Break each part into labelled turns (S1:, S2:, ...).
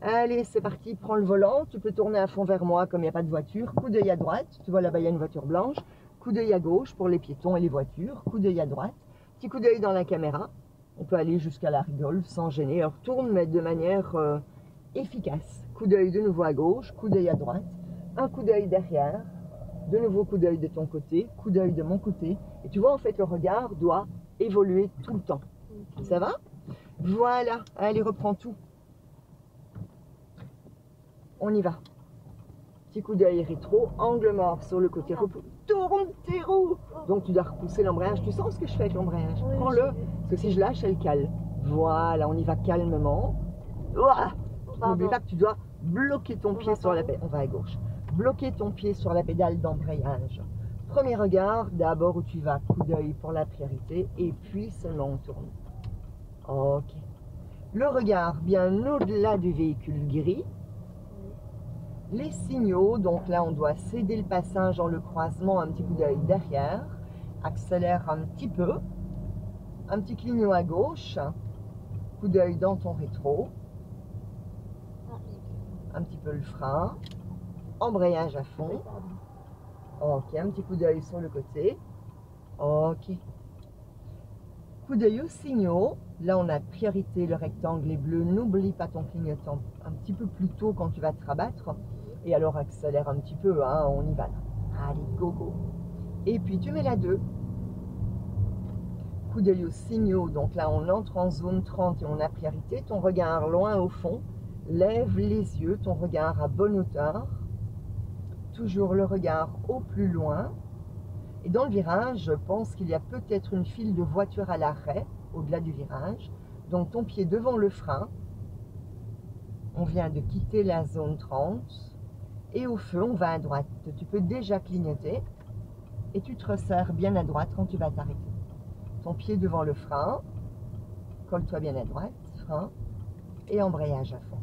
S1: Allez, c'est parti, prends le volant. Tu peux tourner à fond vers moi comme il n'y a pas de voiture. Coup d'œil à droite. Tu vois là-bas, il y a une voiture blanche. Coup d'œil à gauche pour les piétons et les voitures. Coup d'œil à droite. Petit coup d'œil dans la caméra. On peut aller jusqu'à la rigole sans gêner. Alors tourne, mais de manière efficace. Coup d'œil de nouveau à gauche. Coup d'œil à droite. Un coup d'œil derrière. De nouveau coup d'œil de ton côté. Coup d'œil de mon côté. Et tu vois, en fait, le regard doit évoluer tout le temps. Ça va? Voilà. Allez, reprends tout. On y va. Petit coup d'œil rétro, angle mort sur le côté. Tourne tes roues. Donc tu dois repousser l'embrayage. Tu sens ce que je fais avec l'embrayage?
S2: Oui,
S1: prends-le. Parce que si je lâche, elle cale. Voilà, on y va calmement. N'oublie pas que tu dois bloquer ton pied sur la pédale. On va à gauche. Bloquer ton pied sur la pédale d'embrayage. Premier regard, d'abord où tu vas, coup d'œil pour la priorité. Et puis seulement on tourne. Ok. Le regard bien au-delà du véhicule gris. Les signaux, donc là on doit céder le passage dans le croisement, un petit coup d'œil derrière, accélère un petit peu, un petit clignot à gauche, coup d'œil dans ton rétro, un petit peu le frein, embrayage à fond, ok, un petit coup d'œil sur le côté, ok, coup d'œil aux signaux, là on a priorité, le rectangle est bleu, n'oublie pas ton clignotant un petit peu plus tôt quand tu vas te rabattre. Et alors accélère un petit peu, hein, on y va là. Allez, go, go. Et puis tu mets la 2. Coup d'œil aux signaux, donc là on entre en zone 30 et on a priorité. Ton regard loin au fond, lève les yeux, ton regard à bonne hauteur. Toujours le regard au plus loin. Et dans le virage, je pense qu'il y a peut-être une file de voitures à l'arrêt, au-delà du virage. Donc ton pied devant le frein. On vient de quitter la zone 30. Et au feu, on va à droite. Tu peux déjà clignoter et tu te resserres bien à droite quand tu vas t'arrêter. Ton pied devant le frein, colle-toi bien à droite, frein et embrayage à fond.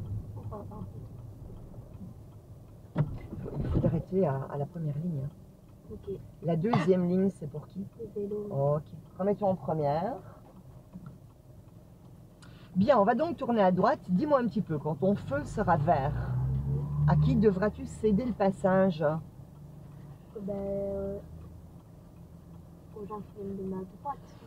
S1: Il faut t'arrêter à la première ligne.
S2: Okay.
S1: La deuxième ligne, c'est pour qui?
S2: Le vélo.
S1: Ok. Remets-toi en première. Bien, on va donc tourner à droite. Dis-moi un petit peu, quand ton feu sera vert, à qui devras-tu céder le passage?
S2: Aux gens qui viennent de ma droite.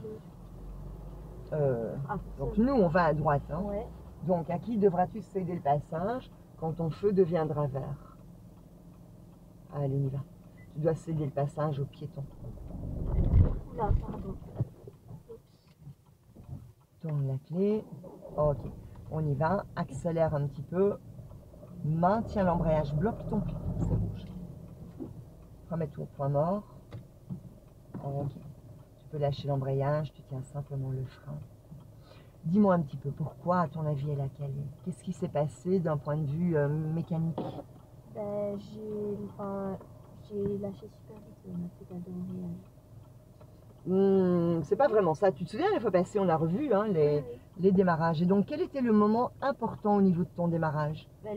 S1: Donc nous, on va à droite. Hein.
S2: Ouais.
S1: Donc à qui devras-tu céder le passage quand ton feu deviendra vert? Allez, on y va. Tu dois céder le passage aux piétons.
S2: Là, pardon.
S1: Tourne la clé. Ok, on y va. Accélère un petit peu. Maintiens l'embrayage. Bloque ton pied. C'est rouge. Remets-toi au point mort. Ok. Tu peux lâcher l'embrayage. Tu tiens simplement le frein. Dis-moi un petit peu, pourquoi, à ton avis, elle a calé? Qu'est-ce qui s'est passé d'un point de vue mécanique?
S2: J'ai lâché super vite ma pédale d'embrayage.
S1: C'est pas vraiment ça. Tu te souviens, la fois passée, on a revu hein, les démarrages. Et donc, quel était le moment important au niveau de ton démarrage?
S2: Quand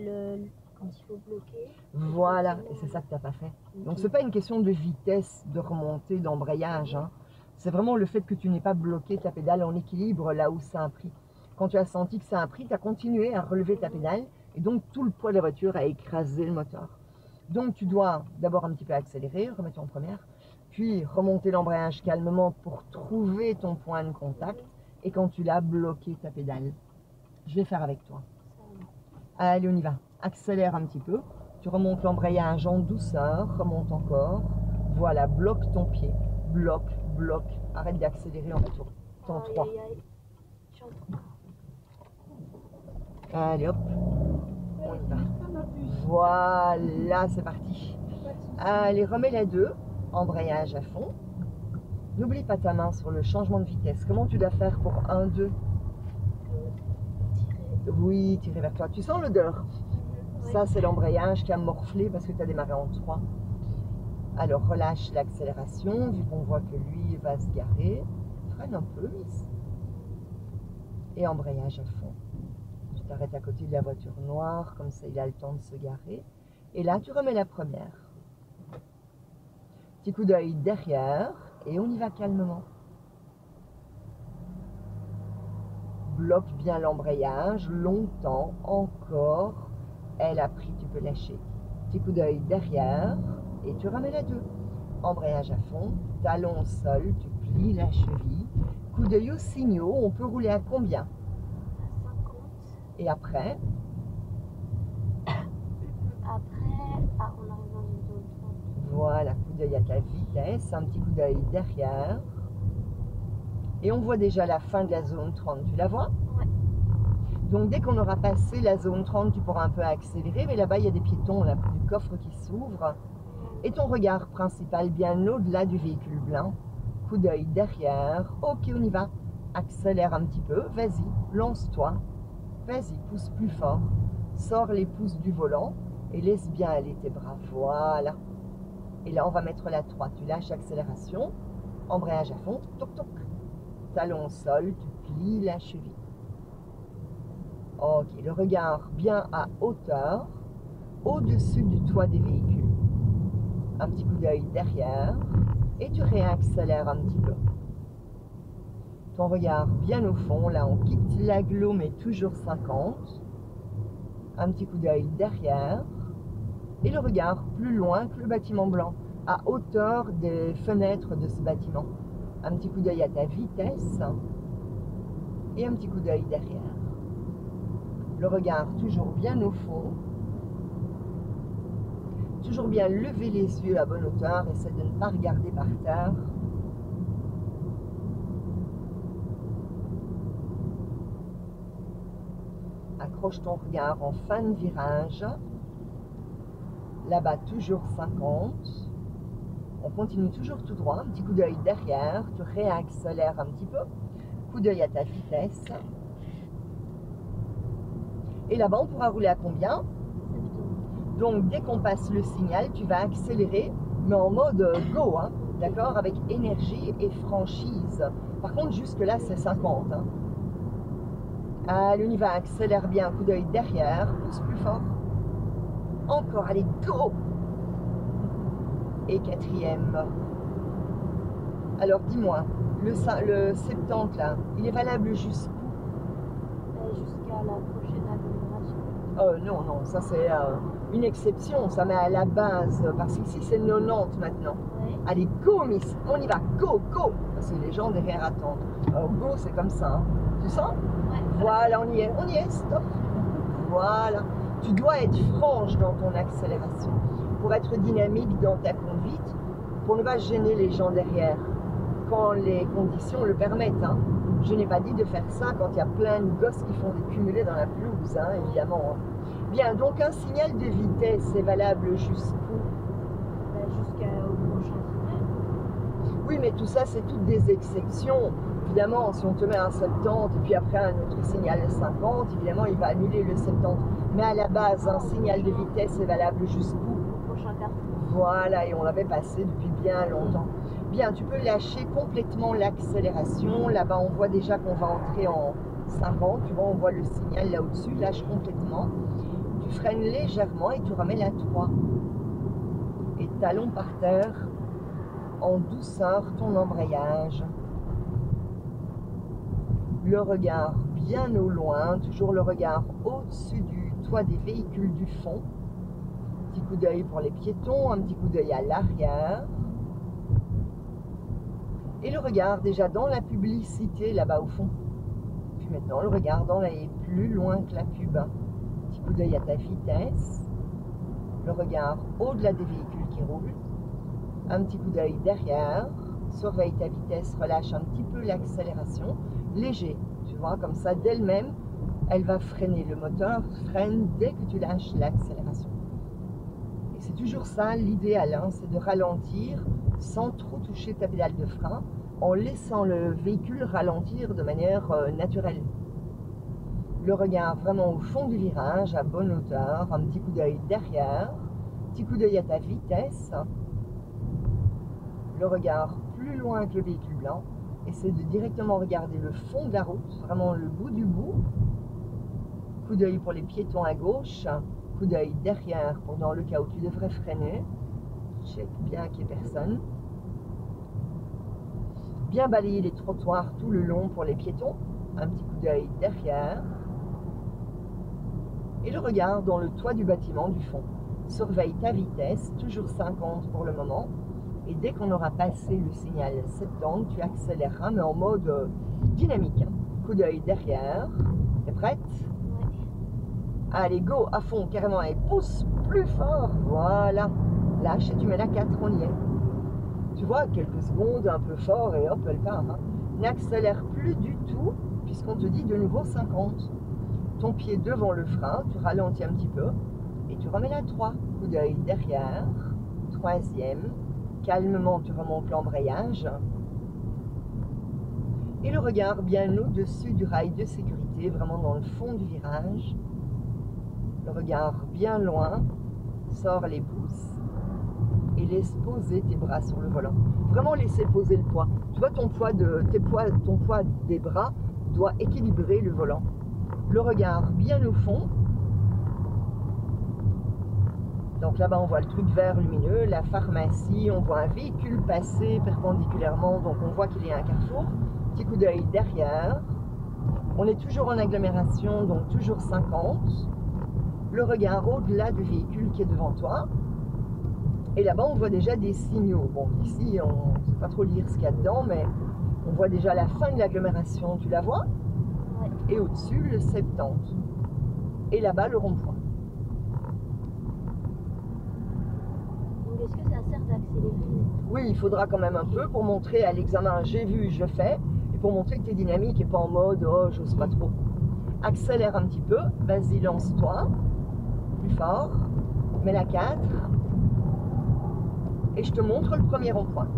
S2: il faut bloquer.
S1: Voilà, et c'est ça que tu n'as pas fait. Okay. Donc, c'est pas une question de vitesse, de remontée, d'embrayage. Hein. C'est vraiment le fait que tu n'aies pas bloqué ta pédale en équilibre là où ça a pris. Quand tu as senti que ça a pris, tu as continué à relever ta pédale et donc tout le poids de la voiture a écrasé le moteur. Donc tu dois d'abord un petit peu accélérer, remettre en première, puis remonter l'embrayage calmement pour trouver ton point de contact et quand tu l'as, bloqué ta pédale. Je vais faire avec toi. Allez, on y va. Accélère un petit peu. Tu remontes l'embrayage en douceur, remonte encore. Voilà, bloque ton pied. Bloque, bloque. Arrête d'accélérer en retour. Temps 3. Allez, hop. On y va. Voilà, c'est parti. Allez, remets la 2. Embrayage à fond. N'oublie pas ta main sur le changement de vitesse. Comment tu dois faire pour 1, 2? Oui, tirer vers toi. Tu sens l'odeur? Oui. Ça, c'est l'embrayage qui a morflé parce que tu as démarré en 3. Alors, relâche l'accélération, vu qu'on voit que lui va se garer. Freine un peu, Miss. Et embrayage à fond. Tu t'arrêtes à côté de la voiture noire, comme ça il a le temps de se garer. Et là, tu remets la première. Petit coup d'œil derrière, et on y va calmement. bloque bien l'embrayage, longtemps, encore. Elle a pris, tu peux lâcher. Petit coup d'œil derrière et tu ramènes à 2. Embrayage à fond, talon au sol, tu plies la cheville. Coup d'œil aux signaux, on peut rouler à combien?
S2: À 50.
S1: Et après?
S2: Après, on arrive dans une zone 30.
S1: Voilà, coup d'œil à ta vitesse, un petit coup d'œil derrière. Et on voit déjà la fin de la zone 30, tu la vois?
S2: Ouais.
S1: Donc dès qu'on aura passé la zone 30, tu pourras un peu accélérer, mais là-bas il y a des piétons, là, du coffre qui s'ouvre. Et ton regard principal bien au-delà du véhicule blanc. Coup d'œil derrière. Ok, on y va. Accélère un petit peu. Vas-y, lance-toi. Vas-y, pousse plus fort. Sors les pouces du volant et laisse bien aller tes bras. Voilà. Et là, on va mettre la 3. Tu lâches accélération. Embrayage à fond. Toc, toc. Talon au sol. Tu plies la cheville. Ok, le regard bien à hauteur. Au-dessus du toit des véhicules. Un petit coup d'œil derrière et tu réaccélères un petit peu. Ton regard bien au fond, là on quitte l'agglo mais toujours 50. Un petit coup d'œil derrière et le regard plus loin que le bâtiment blanc, à hauteur des fenêtres de ce bâtiment. Un petit coup d'œil à ta vitesse et un petit coup d'œil derrière. Le regard toujours bien au fond. Toujours bien lever les yeux à bonne hauteur, essaie de ne pas regarder par terre. Accroche ton regard en fin de virage. Là-bas, toujours 50. On continue toujours tout droit, un petit coup d'œil derrière, tu réaccélères un petit peu. Coup d'œil à ta vitesse. Et là-bas, on pourra rouler à combien? Donc, dès qu'on passe le signal, tu vas accélérer, mais en mode go, hein, d'accord? Avec énergie et franchise. Par contre, jusque-là, c'est 50. Hein. Allez, on y va, accélère bien, coup d'œil derrière, pousse plus fort. Encore, allez, go! Et 4e. Alors, dis-moi, le 70, là, il est valable jusqu'où?
S2: Jusqu'à la prochaine agglomération.
S1: Non, non, ça c'est une exception, ça met à la base, parce qu'ici c'est 90 maintenant.
S2: Ouais.
S1: Allez, go Miss, on y va, go, go. Parce que les gens derrière attendent. Go, c'est comme ça, hein. Tu sens?
S2: Ouais.
S1: Voilà, on y est, stop. Voilà. Tu dois être franche dans ton accélération, pour être dynamique dans ta conduite, pour ne pas gêner les gens derrière, quand les conditions le permettent, hein. Je n'ai pas dit de faire ça quand il y a plein de gosses qui font des cumulés dans la pelouse, hein, évidemment. Hein. Bien, donc un signal de vitesse est valable jusqu'où?
S2: Jusqu'au prochain signal.
S1: Oui, mais tout ça, c'est toutes des exceptions. Évidemment, si on te met un 70 et puis après un autre signal de 50, évidemment, il va annuler le 70. Mais à la base, un signal de vitesse est valable jusqu'où?
S2: Au prochain carrefour.
S1: Voilà, et on l'avait passé depuis bien longtemps. Bien, tu peux lâcher complètement l'accélération. Là-bas, on voit déjà qu'on va entrer en 50. Tu vois, on voit le signal là au-dessus. Lâche complètement. Tu freines légèrement et tu ramènes à 3. Et talon par terre, en douceur, ton embrayage. Le regard bien au loin, toujours le regard au-dessus du toit des véhicules du fond. Petit coup d'œil pour les piétons, un petit coup d'œil à l'arrière. Et le regard déjà dans la publicité là-bas au fond. Puis maintenant le regard dans la haie, plus loin que la pub. Petit coup d'œil à ta vitesse. Le regard au-delà des véhicules qui roulent. Un petit coup d'œil derrière. Surveille ta vitesse, relâche un petit peu l'accélération. Léger, tu vois, comme ça d'elle-même, elle va freiner. Le moteur freine dès que tu lâches l'accélération. Et c'est toujours ça l'idéal, hein, c'est de ralentir sans trop toucher ta pédale de frein, en laissant le véhicule ralentir de manière naturelle. Le regard vraiment au fond du virage, à bonne hauteur, un petit coup d'œil derrière, petit coup d'œil à ta vitesse, le regard plus loin que le véhicule blanc, essaie de directement regarder le fond de la route, vraiment le bout du bout, coup d'œil pour les piétons à gauche, coup d'œil derrière pour dans le cas où tu devrais freiner, check bien qu'il n'y ait personne. Bien balayer les trottoirs tout le long pour les piétons. un petit coup d'œil derrière. Et le regard dans le toit du bâtiment du fond. Surveille ta vitesse, toujours 50 pour le moment. Et dès qu'on aura passé le signal 70, tu accéléreras, mais en mode dynamique. Coup d'œil derrière. T'es prête?
S2: Ouais.
S1: Allez, go, à fond, carrément. Et pousse plus fort. Voilà. Lâche et tu mets la 4, on y est. Tu vois, quelques secondes, un peu fort, et hop, elle part. Hein. N'accélère plus du tout, puisqu'on te dit de nouveau 50. Ton pied devant le frein, tu ralentis un petit peu, et tu remets la 3. Coup d'œil derrière. Troisième. Calmement, tu remontes l'embrayage. Et le regard bien au-dessus du rail de sécurité, vraiment dans le fond du virage. Le regard bien loin. Sors les pouces. Et laisse poser tes bras sur le volant. Vraiment laisser poser le poids. Tu vois, ton poids des bras doit équilibrer le volant. Le regard bien au fond. Donc là-bas, on voit le truc vert lumineux, la pharmacie, on voit un véhicule passer perpendiculairement, donc on voit qu'il y a un carrefour. Petit coup d'œil derrière. On est toujours en agglomération, donc toujours 50. Le regard au-delà du véhicule qui est devant toi. Et là-bas, on voit déjà des signaux. Bon, ici, on ne sait pas trop lire ce qu'il y a dedans, mais on voit déjà la fin de l'agglomération, tu la vois?
S2: Ouais.
S1: Et au-dessus, le 70. Et là-bas, le rond-point.
S2: Donc est-ce que ça sert d'accélérer?
S1: Oui, il faudra quand même un peu pour montrer à l'examen j'ai vu, je fais, et pour montrer que tu es dynamique et pas en mode oh, j'ose pas trop. Accélère un petit peu, vas-y, lance-toi, plus fort, mets la 4, et je te montre le premier rond-point.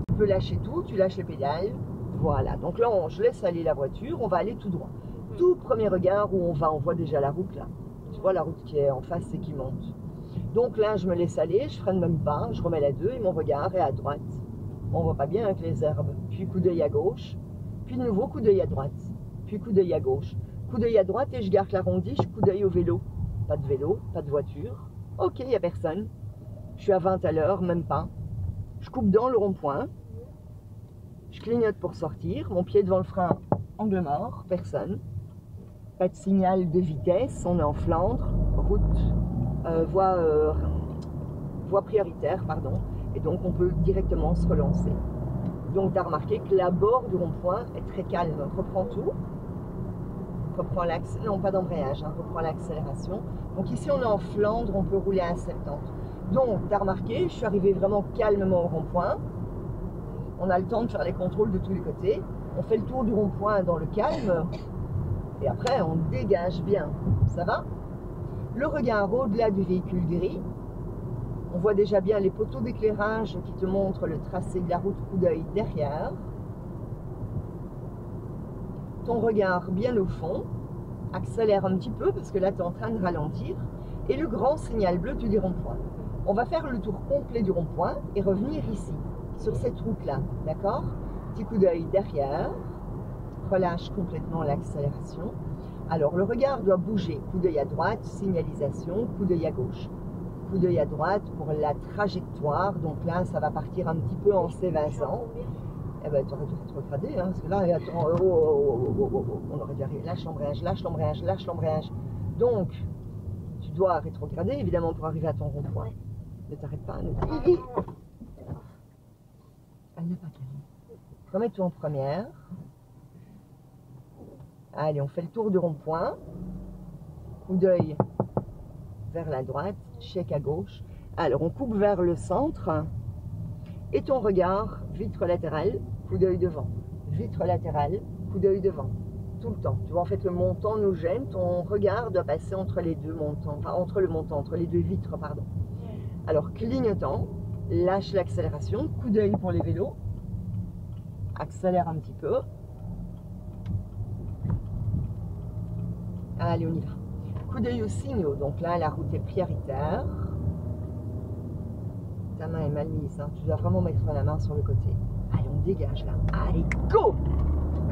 S1: Tu peux lâcher tout, tu lâches les pédales, voilà. Donc là, je laisse aller la voiture, on va aller tout droit. Tout premier regard où on va, on voit déjà la route là. Tu vois la route qui est en face et qui monte. Donc là, je me laisse aller, je freine même pas, je remets la 2 et mon regard est à droite. On voit pas bien avec les herbes. Puis coup d'œil à gauche, puis de nouveau coup d'œil à droite, puis coup d'œil à gauche. Coup d'œil à droite et je garde l'arrondiche, coup d'œil au vélo. Pas de vélo, pas de voiture. Ok, il n'y a personne. Je suis à 20 à l'heure, même pas. Je coupe dans le rond-point. Je clignote pour sortir. Mon pied devant le frein, angle mort, personne. Pas de signal de vitesse, on est en Flandre, route, voie prioritaire, pardon. Et donc on peut directement se relancer. Donc tu as remarqué que l'abord du rond-point est très calme. Reprends tout. Reprends l'axe, non pas d'embrayage, hein, reprends l'accélération. Donc ici on est en Flandre, on peut rouler à 70. Donc tu as remarqué, je suis arrivé vraiment calmement au rond-point. On a le temps de faire les contrôles de tous les côtés. On fait le tour du rond-point dans le calme. Et après on dégage bien. Ça va? Le regard au-delà du véhicule gris. On voit déjà bien les poteaux d'éclairage qui te montrent le tracé de la route, coup d'œil derrière. Ton regard bien au fond, accélère un petit peu parce que là tu es en train de ralentir, et le grand signal bleu du rond-point. On va faire le tour complet du rond-point et revenir ici, sur cette route-là, d'accord? Petit coup d'œil derrière, relâche complètement l'accélération. Alors le regard doit bouger, coup d'œil à droite, signalisation, coup d'œil à gauche. Coup d'œil à droite pour la trajectoire, donc là ça va partir un petit peu en s'évasant. Eh ben, tu aurais dû rétrograder, hein, parce que là, attends, on aurait dû arriver, lâche l'embrayage, lâche l'embrayage, lâche l'embrayage. Donc, tu dois rétrograder, évidemment, pour arriver à ton rond-point. Ne t'arrête pas, ne t'arrête pas. Elle n'a pas calme. Remets-toi en première. Allez, on fait le tour du rond-point. Coup d'œil vers la droite, chèque à gauche. Alors, on coupe vers le centre. Et ton regard, vitre latérale, coup d'œil devant. Vitre latérale, coup d'œil devant. Tout le temps. Tu vois, en fait, le montant nous gêne. Ton regard doit passer entre les deux montants. Enfin, entre les deux vitres, pardon. Alors, clignotant, lâche l'accélération. Coup d'œil pour les vélos. Accélère un petit peu. Allez, on y va. Coup d'œil aux signaux. Donc là, la route est prioritaire. Ta main est mal mise, hein. Tu dois vraiment mettre la main sur le côté. Allez, on dégage là. Allez, go!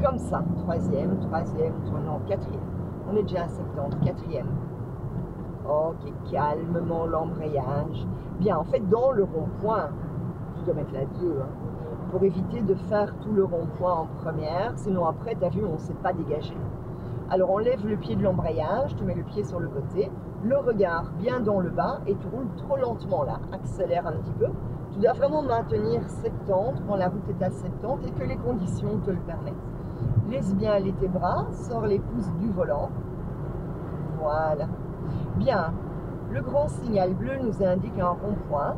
S1: Comme ça. Troisième, non, quatrième. On est déjà à 70, quatrième. Ok, calmement l'embrayage. Bien, en fait, dans le rond-point, tu dois mettre la 2, hein, pour éviter de faire tout le rond-point en première, sinon après, tu as vu, on ne sait pas dégager. Alors enlève le pied de l'embrayage, tu mets le pied sur le côté, le regard bien dans le bas et tu roules trop lentement là, accélère un petit peu. Tu dois vraiment maintenir 70 quand la route est à 70 et que les conditions te le permettent. Laisse bien aller tes bras, sors les pouces du volant. Voilà. Bien, le grand signal bleu nous indique un rond-point.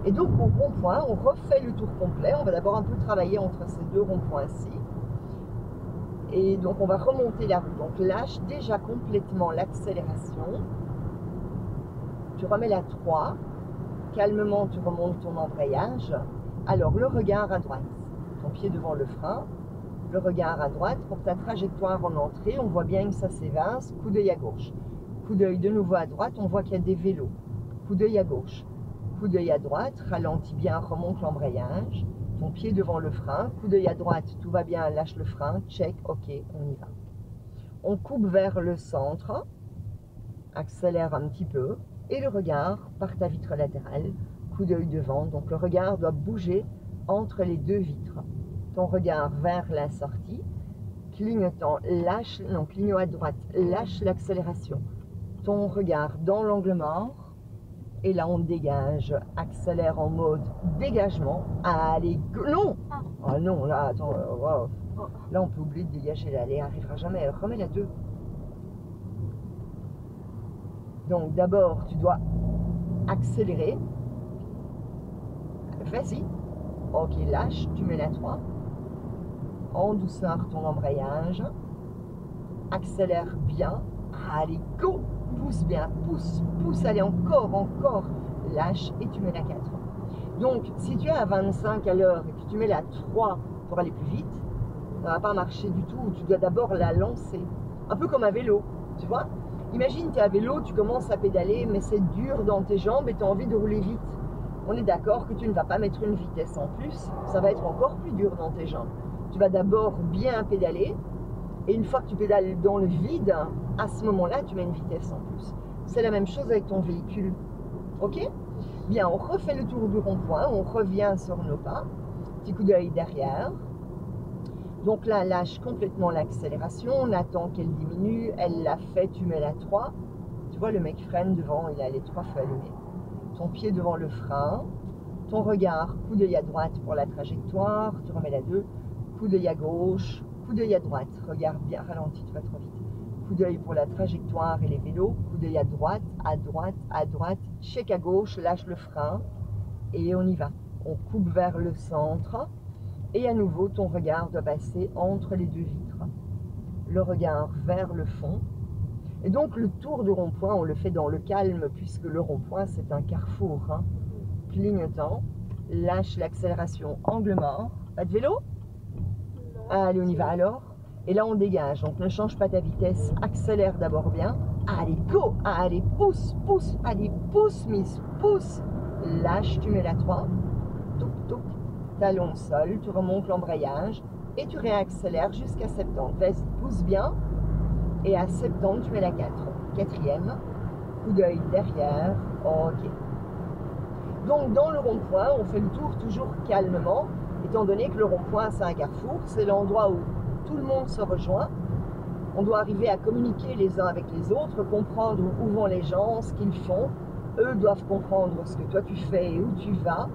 S1: Et donc au rond-point, on refait le tour complet. On va d'abord un peu travailler entre ces deux ronds-points-ci. Et donc on va remonter la route. Donc lâche déjà complètement l'accélération. Tu remets la 3. Calmement, tu remontes ton embrayage. Alors le regard à droite. Ton pied devant le frein. Le regard à droite. Pour ta trajectoire en entrée, on voit bien que ça s'évince. Coup d'œil à gauche. Coup d'œil de nouveau à droite. On voit qu'il y a des vélos. Coup d'œil à gauche. Coup d'œil à droite. Ralentis bien, remonte l'embrayage. Ton pied devant le frein, coup d'œil à droite, tout va bien, lâche le frein, check, ok, on y va. On coupe vers le centre, accélère un petit peu, et le regard par ta vitre latérale, coup d'œil devant, donc le regard doit bouger entre les deux vitres. Ton regard vers la sortie, clignotant, lâche, non, clignot à droite, lâche l'accélération. Ton regard dans l'angle mort, et là, on dégage, accélère en mode dégagement. Allez, non! Ah non, là, attends, wow. Là, on peut oublier de dégager, là, elle arrivera jamais. Remets la 2. Donc, d'abord, tu dois accélérer. Vas-y. Ok, lâche, tu mets la 3. En douceur, ton embrayage. Accélère bien. Allez, go! Pousse bien, pousse, pousse, allez, encore, lâche et tu mets la 4. Donc, si tu es à 25 à l'heure et que tu mets la 3 pour aller plus vite, ça ne va pas marcher du tout. Tu dois d'abord la lancer. Un peu comme un vélo, tu vois. Imagine, tu es à vélo, tu commences à pédaler, mais c'est dur dans tes jambes et tu as envie de rouler vite. On est d'accord que tu ne vas pas mettre une vitesse en plus, ça va être encore plus dur dans tes jambes. Tu vas d'abord bien pédaler. Et une fois que tu pédales dans le vide, à ce moment-là, tu mets une vitesse en plus. C'est la même chose avec ton véhicule. Ok? Bien, on refait le tour du rond-point, on revient sur nos pas. Petit coup d'œil derrière. Donc là, lâche complètement l'accélération. On attend qu'elle diminue. Elle l'a fait, tu mets la 3. Tu vois, le mec freine devant, il a les 3 feux allumés. Ton pied devant le frein. Ton regard, coup d'œil à droite pour la trajectoire. Tu remets la 2. Coup d'œil à gauche. Coup d'œil à droite, regarde bien, ralentis, tu vas trop vite. Coup d'œil pour la trajectoire et les vélos. Coup d'œil à droite, à droite, à droite. Check à gauche, lâche le frein. Et on y va. On coupe vers le centre. Et à nouveau, ton regard doit passer entre les deux vitres. Le regard vers le fond. Et donc, le tour du rond-point, on le fait dans le calme, puisque le rond-point, c'est un carrefour. Hein. Clignotant. Lâche l'accélération, angle mort. Pas de vélo? Allez, on y va alors. Et là, on dégage. Donc, ne change pas ta vitesse. Accélère d'abord bien. Allez, go! Allez, pousse, pousse. Allez, pousse, miss, pousse. Lâche, tu mets la 3. Touc, touc. Talon au sol. Tu remontes l'embrayage. Et tu réaccélères jusqu'à 70. Vas-y, pousse bien. Et à 70, tu mets la 4. Quatrième. Coup d'œil derrière. Ok. Donc, dans le rond-point, on fait le tour toujours calmement. Étant donné que le rond-point, c'est un carrefour, c'est l'endroit où tout le monde se rejoint. On doit arriver à communiquer les uns avec les autres, comprendre où vont les gens, ce qu'ils font. Eux doivent comprendre ce que toi tu fais et où tu vas.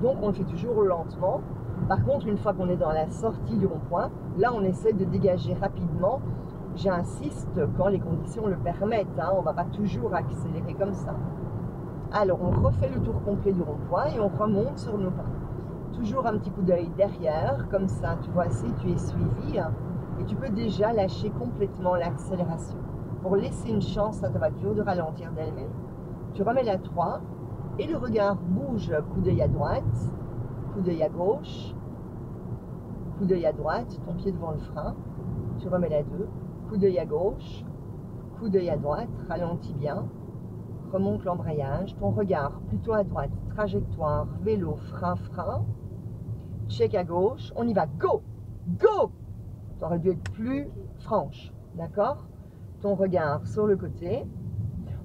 S1: Donc on le fait toujours lentement. Par contre, une fois qu'on est dans la sortie du rond-point, là on essaie de dégager rapidement. J'insiste quand les conditions le permettent. Hein, on ne va pas toujours accélérer comme ça. Alors on refait le tour complet du rond-point et on remonte sur nos pas. Toujours un petit coup d'œil derrière, comme ça, tu vois, si tu es suivi, et tu peux déjà lâcher complètement l'accélération pour laisser une chance à ta voiture de ralentir d'elle-même. Tu remets la 3 et le regard bouge, coup d'œil à droite, coup d'œil à gauche, coup d'œil à droite, ton pied devant le frein, tu remets la 2, coup d'œil à gauche, coup d'œil à droite, ralentis bien, remonte l'embrayage, ton regard plutôt à droite, trajectoire, vélo, frein, frein, check à gauche, on y va, go, go, tu aurais dû être plus franche, d'accord? Ton regard sur le côté.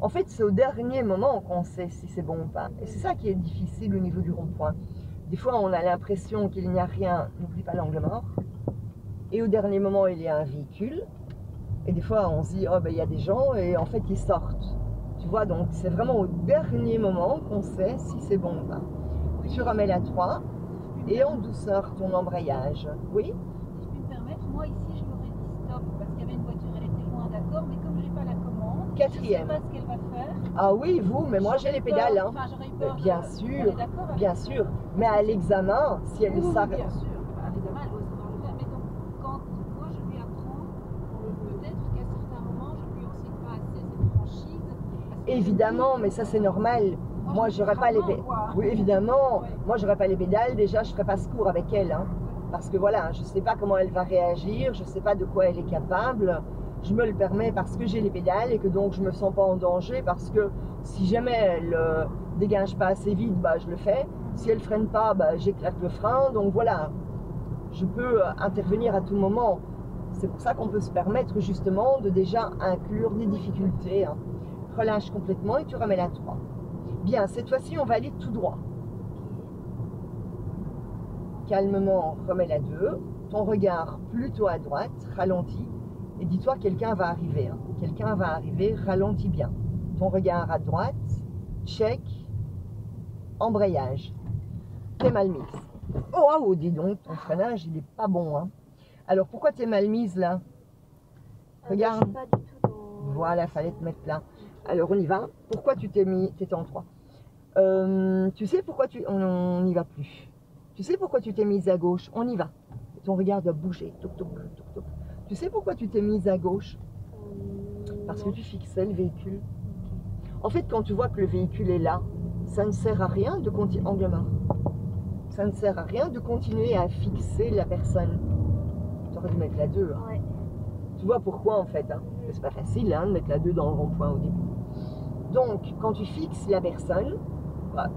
S1: En fait, c'est au dernier moment qu'on sait si c'est bon ou pas. Et c'est ça qui est difficile au niveau du rond-point. Des fois, on a l'impression qu'il n'y a rien, n'oublie pas l'angle mort. Et au dernier moment, il y a un véhicule. Et des fois, on se dit, oh ben il y a des gens, et en fait, ils sortent. Tu vois, donc c'est vraiment au dernier moment qu'on sait si c'est bon ou pas. Tu remets la 3 et en douceur ton embrayage. Oui?
S3: Si je puis me permettre, moi ici je l'aurais dit stop parce qu'il y avait une voiture, elle était loin, d'accord, mais comme j'ai pas la commande,
S1: Quatrième.
S3: je sais pas ce qu'elle va faire.
S1: Ah oui, vous, mais moi j'ai les pédales. Hein.
S3: Enfin, j'aurais eu peur.
S1: Bien
S3: On
S1: sûr,
S3: est d'accord avec
S1: bien
S3: ça.
S1: sûr. Mais à l'examen, si elle
S3: Oui, oui,
S1: s'arrête.
S3: bien sûr. À l'examen, elle doit savoir le faire. Mais donc, quand moi je lui apprends, peut-être qu'à certains moments, je lui enseigne pas assez cette franchise. Parce que
S1: Évidemment, mais ça c'est normal. Moi, j'aurais pas les pédales. Oui, évidemment.
S3: Ouais.
S1: Moi, j'aurais pas les pédales. Déjà, je ferais pas secours avec elle. Hein. Parce que voilà, je sais pas comment elle va réagir. Je sais pas de quoi elle est capable. Je me le permets parce que j'ai les pédales et que donc je me sens pas en danger. Parce que si jamais elle dégage pas assez vite, bah, je le fais. Si elle freine pas, bah, j'éclate le frein. Donc voilà, je peux intervenir à tout moment. C'est pour ça qu'on peut se permettre justement de déjà inclure des difficultés. Hein. Relâche complètement et tu remets la 3. Bien, cette fois-ci, on va aller tout droit. Calmement, remets la 2. Ton regard plutôt à droite, ralentis. Et dis-toi, quelqu'un va arriver. Hein. Quelqu'un va arriver, ralentis bien. Ton regard à droite, check, embrayage. T'es mal mise. Oh, oh, dis donc, ton freinage, il est pas bon. Hein. Alors, pourquoi t'es mal mise là? Regarde.
S2: Je suis pas du tout dans...
S1: Voilà, fallait te mettre là. Alors, on y va. Pourquoi tu t'es mis... T'étais en 3. Tu sais pourquoi tu... On n'y va plus. Tu sais pourquoi tu t'es mise à gauche? On y va. Ton regard doit bouger. Toc, toc, toc, toc. Tu sais pourquoi tu t'es mise à gauche? Parce que tu fixais le véhicule. En fait, quand tu vois que le véhicule est là, ça ne sert à rien de continuer... Angle mort. Ça ne sert à rien de continuer à fixer la personne. Tu aurais dû mettre la 2. Hein.
S2: Ouais.
S1: Tu vois pourquoi en fait. Hein. C'est pas facile hein, de mettre la 2 dans le rond-point au début. Donc, quand tu fixes la personne, bah,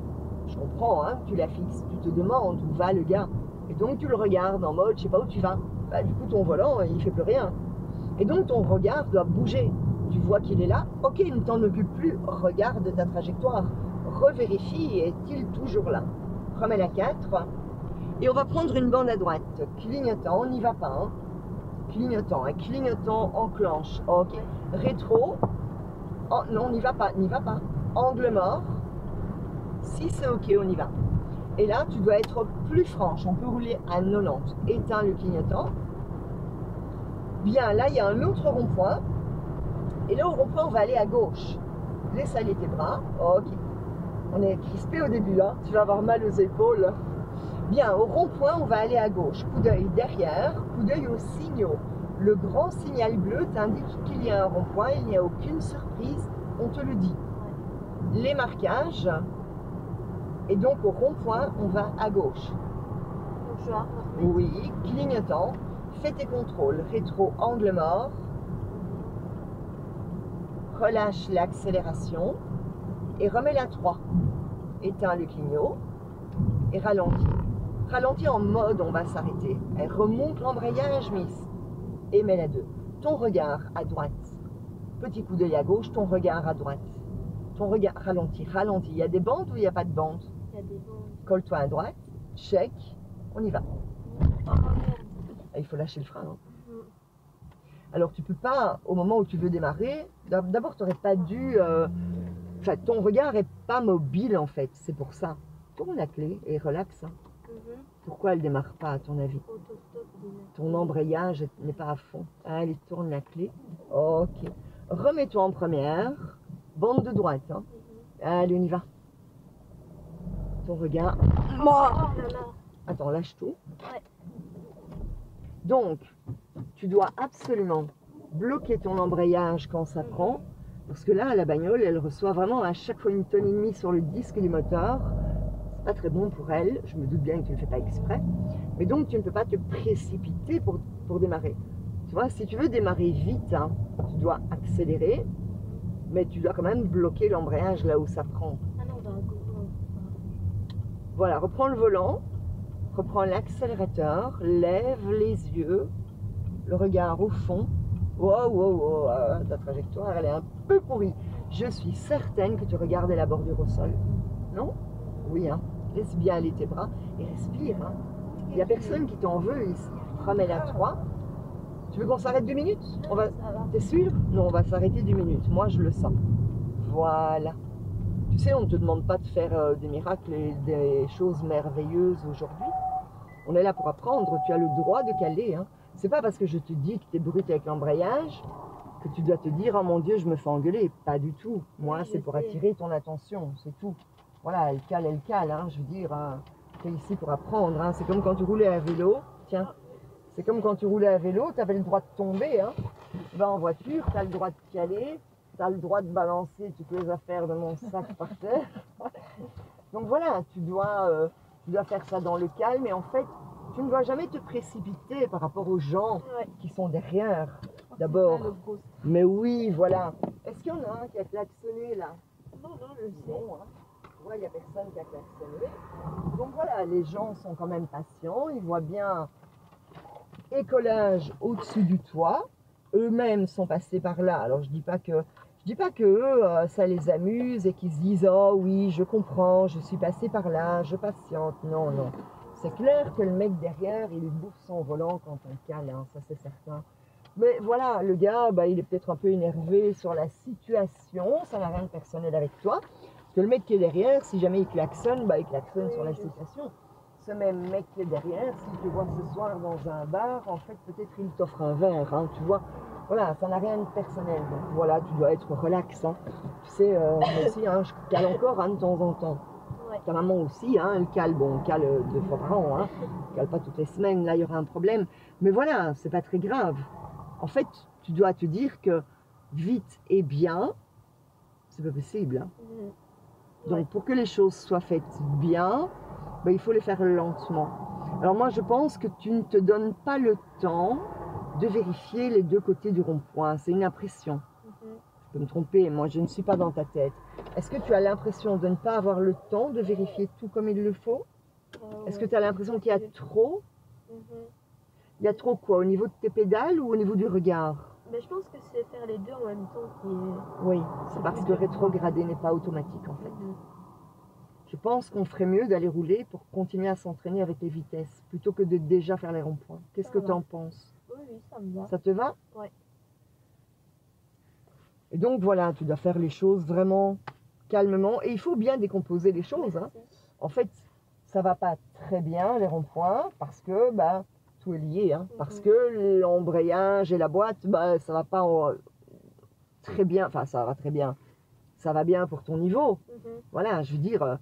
S1: je comprends, hein, tu la fixes, tu te demandes où va le gars. Et donc tu le regardes en mode, je sais pas où tu vas. Bah, du coup, ton volant, il fait plus rien. Et donc ton regard doit bouger. Tu vois qu'il est là, ok, il ne t'en occupe plus, regarde ta trajectoire. Revérifie, est-il toujours là? Remets la 4. Et on va prendre une bande à droite. Clignotant, on n'y va pas. Hein. Clignotant, et clignotant enclenche. Ok. Rétro. Oh, non, on n'y va pas, n'y va pas. Angle mort. Si c'est ok, on y va. Et là, tu dois être plus franche. On peut rouler à 90. Éteins le clignotant. Bien, là, il y a un autre rond-point. Et là, au rond-point, on va aller à gauche. Laisse aller tes bras. Ok. On est crispé au début, hein. Tu vas avoir mal aux épaules. Bien, au rond-point, on va aller à gauche. Coup d'œil derrière, coup d'œil aux signaux. Le grand signal bleu t'indique qu'il y a un rond-point. Il n'y a aucune surprise. On te le dit. Les marquages. Et donc, au rond-point, on va à gauche.
S2: Donc je dois remettre.
S1: Oui, clignotant. Fais tes contrôles. Rétro, angle mort. Relâche l'accélération. Et remets la 3. Éteins le clignot. Et ralentis. Ralentis en mode on va s'arrêter. Elle remonte l'embrayage, Miss. Et mets la 2. Ton regard à droite. Petit coup d'œil à gauche, ton regard à droite. Ton regard ralentit, ralentit. Il y a des bandes ou il n'y a pas de bandes?
S2: Il y a des bandes.
S1: Colle-toi à droite. Check. On y va.
S2: Oh merde.
S1: Il faut lâcher le frein. Hein.
S2: Mm.
S1: Alors tu peux pas, au moment où tu veux démarrer, d'abord tu n'aurais pas dû... Enfin, ton regard n'est pas mobile en fait, c'est pour ça. Tourne la clé et relaxe. Hein. Pourquoi elle ne démarre pas à ton avis?
S2: Autostop,
S1: Ton embrayage n'est pas à fond. Allez, tourne la clé. Ok. Remets-toi en première. Bande de droite. Hein. Allez, on y va. Ton regard.
S2: Oh là là.
S1: Attends, lâche tout.
S2: Ouais.
S1: Donc, tu dois absolument bloquer ton embrayage quand ça prend. Parce que là, la bagnole, elle reçoit vraiment à chaque fois 1,5 tonnes sur le disque du moteur. C'est pas très bon pour elle. Je me doute bien que tu ne le fais pas exprès. Mais donc, tu ne peux pas te précipiter pour démarrer. Tu vois, si tu veux démarrer vite, hein, tu dois accélérer. Mais tu dois quand même bloquer l'embrayage là où ça prend.
S2: Ah non, on va à gauche.
S1: Voilà, reprends le volant. Reprends l'accélérateur. Lève les yeux. Le regard au fond. Wow, wow, wow, ta trajectoire, elle est un peu pourrie. Je suis certaine que tu regardais la bordure au sol. Non? Oui, hein. laisse bien aller tes bras et respire. Hein. Il n'y a personne qui t'en veut ici. Ramène à 3. Tu veux qu'on s'arrête 2 minutes? T'es sûr? Non, on va s'arrêter 2 minutes. Moi, je le sens. Voilà. Tu sais, on ne te demande pas de faire des miracles et des choses merveilleuses aujourd'hui. On est là pour apprendre. Tu as le droit de caler. Hein. C'est pas parce que je te dis que tu es brute avec l'embrayage que tu dois te dire « Oh mon Dieu, je me fais engueuler ». Pas du tout. Moi, c'est pour attirer ton attention. C'est tout. Voilà, elle cale. Hein. Je veux dire, tu es ici pour apprendre. Hein. C'est comme quand tu roulais à vélo. Tiens. C'est comme quand tu roulais à vélo, tu avais le droit de tomber. Hein. Ben, en voiture, tu as le droit de caler, tu as le droit de balancer toutes les affaires de mon sac par terre. Donc voilà, tu dois faire ça dans le calme. Et en fait, tu ne dois jamais te précipiter par rapport aux gens qui sont derrière. D'abord. Mais oui, voilà. Est-ce qu'il y en a un qui a klaxonné là?
S2: Non, je sais.
S1: Bon, hein. Tu vois, il n'y a personne qui a klaxonné. Donc voilà, les gens sont quand même patients. Ils voient bien écolage au-dessus du toit. Eux-mêmes sont passés par là. Alors je dis pas que eux, ça les amuse et qu'ils se disent oh oui, je comprends, je suis passé par là, je patiente. Non, non. C'est clair que le mec derrière, il bouffe son volant quand on cale, hein, ça c'est certain. Mais voilà, le gars, bah, il est peut-être un peu énervé sur la situation, ça n'a rien de personnel avec toi. Parce que le mec qui est derrière, si jamais il klaxonne, bah, il klaxonne sur la situation. Ce même mec qui est derrière, s'il te voit ce soir dans un bar, en fait, peut-être il t'offre un verre, hein, tu vois. Voilà, ça n'a rien de personnel. Donc voilà, tu dois être relax. Hein. Tu sais, moi aussi, hein, je cale encore hein, de temps en temps.
S2: Ouais.
S1: Ta maman aussi, hein, elle cale. Bon, on cale 2 fois par an. Hein. On cale pas toutes les semaines, là, il y aura un problème. Mais voilà, c'est pas très grave. En fait, tu dois te dire que vite et bien, c'est pas possible. Hein. Donc, pour que les choses soient faites bien, ben, il faut les faire lentement. Alors moi, je pense que tu ne te donnes pas le temps de vérifier les 2 côtés du rond-point. C'est une impression. Je peux me tromper, moi, je ne suis pas dans ta tête. Est-ce que tu as l'impression de ne pas avoir le temps de vérifier tout comme il le faut? Est-ce que tu as l'impression qu'il y a trop? Il y a trop quoi? Au niveau de tes pédales ou au niveau du regard?
S2: Mais je pense que c'est faire les 2 en même temps qui est...
S1: Oui, c'est parce que rétrograder n'est pas automatique en fait. Je pense qu'on ferait mieux d'aller rouler pour continuer à s'entraîner avec les vitesses, plutôt que de déjà faire les ronds-points. Qu'est-ce que tu en penses?
S2: Oui, ça me va.
S1: Ça te va?
S2: Ouais.
S1: Et donc voilà, tu dois faire les choses vraiment calmement. Et il faut bien décomposer les choses. Hein. En fait, ça va pas très bien les ronds-points parce que bah, tout est lié. Hein, parce que l'embrayage et la boîte, bah, ça va pas très bien. Enfin, ça va très bien. Ça va bien pour ton niveau. Voilà, je veux dire,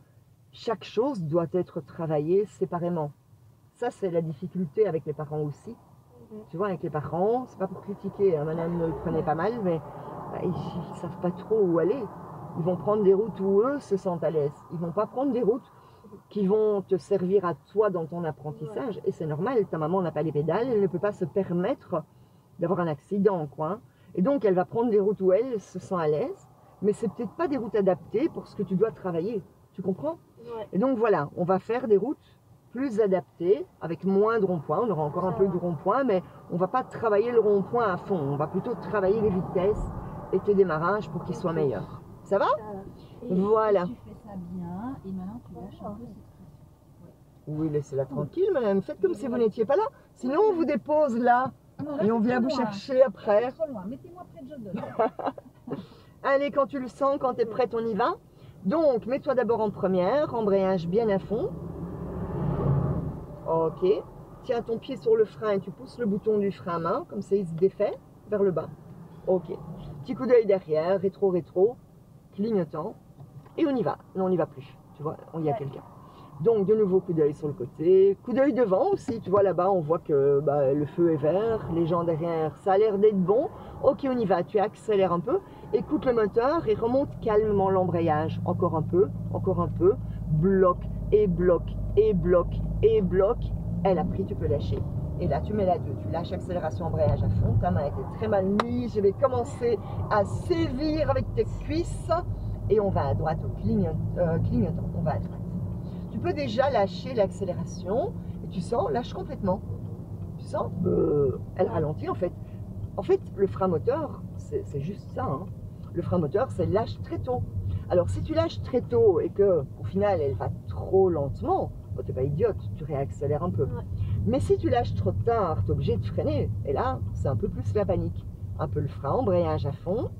S1: chaque chose doit être travaillée séparément. Ça, c'est la difficulté avec les parents aussi. Tu vois, avec les parents, c'est pas pour critiquer, hein, madame ne le prenait pas mal, mais bah, ils ne savent pas trop où aller. Ils vont prendre des routes où eux se sentent à l'aise. Ils vont pas prendre des routes qui vont te servir à toi dans ton apprentissage. Et c'est normal, ta maman n'a pas les pédales, elle ne peut pas se permettre d'avoir un accident, quoi. Et donc, elle va prendre des routes où elle se sent à l'aise, mais c'est peut-être pas des routes adaptées pour ce que tu dois travailler. Tu comprends? Et donc, voilà, on va faire des routes plus adaptées, avec moins de ronds-points. On aura encore un peu de ronds-points, mais on ne va pas travailler le rond-point à fond. On va plutôt travailler les vitesses et tes démarrages pour qu'ils soient meilleurs. Ça va? Voilà.
S3: Tu fais ça bien et maintenant tu lâches un peu cette pression.
S1: Oui, laissez-la tranquille, madame. Faites comme si vous n'étiez pas là. Sinon, on vous dépose là. Et on vient vous chercher après.
S3: Trop loin. Mettez-moi près de Jordan.
S1: Allez, quand tu le sens, quand tu es prête, on y va. Donc, mets-toi d'abord en première, embrayage bien à fond. Ok. Tiens ton pied sur le frein et tu pousses le bouton du frein à main, comme ça il se défait vers le bas. Ok. Petit coup d'œil derrière, rétro, clignotant. Et on y va. Non, on n'y va plus. Tu vois, il y a quelqu'un. Donc, de nouveau, coup d'œil sur le côté. Coup d'œil devant aussi. Tu vois, là-bas, on voit que bah, le feu est vert. Les gens derrière, ça a l'air d'être bon. Ok, on y va. Tu accélères un peu. Écoute le moteur et remonte calmement l'embrayage. Encore un peu, encore un peu. Bloc et bloc et bloc et bloc. Elle a pris, tu peux lâcher. Et là, tu mets la 2. Tu lâches accélération, embrayage à fond. Ta main était très mal mise. Je vais commencer à sévir avec tes cuisses. Et on va à droite au clignotant. On va à droite. Tu peux déjà lâcher l'accélération. Et tu sens, lâche complètement. Tu sens, elle ralentit en fait. En fait, le frein moteur, c'est juste ça. Hein. Le frein moteur, c'est lâche très tôt. Alors si tu lâches très tôt et que au final elle va trop lentement, oh, t'es pas idiote, tu réaccélères un peu.
S2: Ouais.
S1: Mais si tu lâches trop tard, t'es obligé de freiner. Et là, c'est un peu plus la panique. Un peu le frein, embrayage à fond,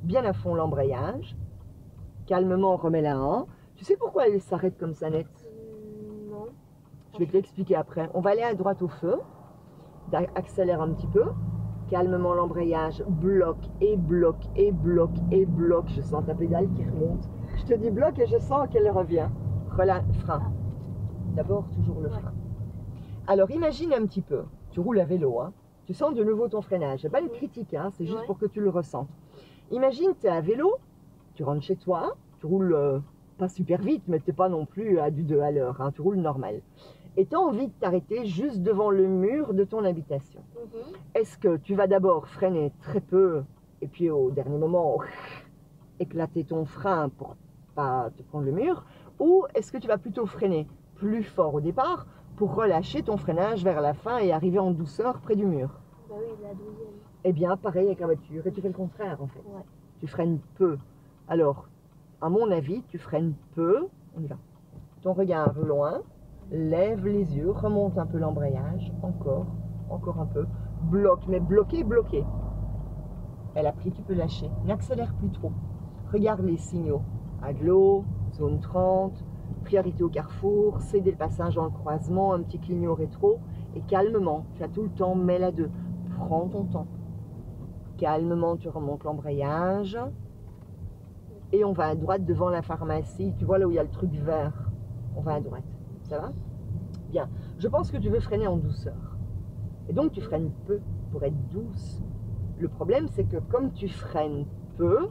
S1: bien à fond l'embrayage. Calmement, remets la 1. Tu sais pourquoi elle s'arrête comme ça net?
S2: Non.
S1: Je vais te l'expliquer après. On va aller à droite au feu. Accélère un petit peu. Calmement l'embrayage. Bloque et bloque et bloque et bloque. Je sens ta pédale qui remonte. Je te dis bloque et je sens qu'elle revient. Frein. D'abord, toujours le frein. Alors, imagine un petit peu. Tu roules à vélo. Hein. Tu sens de nouveau ton freinage. Ce n'est pas une critique. Hein, c'est juste pour que tu le ressentes. Imagine, tu es à vélo. Tu rentres chez toi. Tu roules pas super vite, mais tu n'es pas non plus à du 2 à l'heure. Hein, tu roules normal. Et tu as envie de t'arrêter juste devant le mur de ton habitation. Est-ce que tu vas d'abord freiner très peu et puis au dernier moment éclater ton frein pour pas te prendre le mur, ou est-ce que tu vas plutôt freiner plus fort au départ pour relâcher ton freinage vers la fin et arriver en douceur près du mur?
S2: Bah oui, la deuxième.
S1: Eh bien, pareil avec la voiture, et tu fais le contraire en fait.
S2: Ouais.
S1: Tu freines peu. Alors, à mon avis, tu freines peu. On y va. Ton regard loin. Lève les yeux, remonte un peu l'embrayage, encore un peu, bloque, mais bloqué. Elle a pris, tu peux lâcher, n'accélère plus trop. Regarde les signaux, agglo, zone 30, priorité au carrefour, céder le passage dans le croisement, un petit clignot rétro, et calmement, tu as tout le temps, mets la 2, prends ton temps. Calmement, tu remontes l'embrayage, et on va à droite devant la pharmacie, tu vois là où il y a le truc vert, on va à droite. Ça va? Bien. Je pense que tu veux freiner en douceur. Et donc, tu freines peu pour être douce. Le problème, c'est que comme tu freines peu,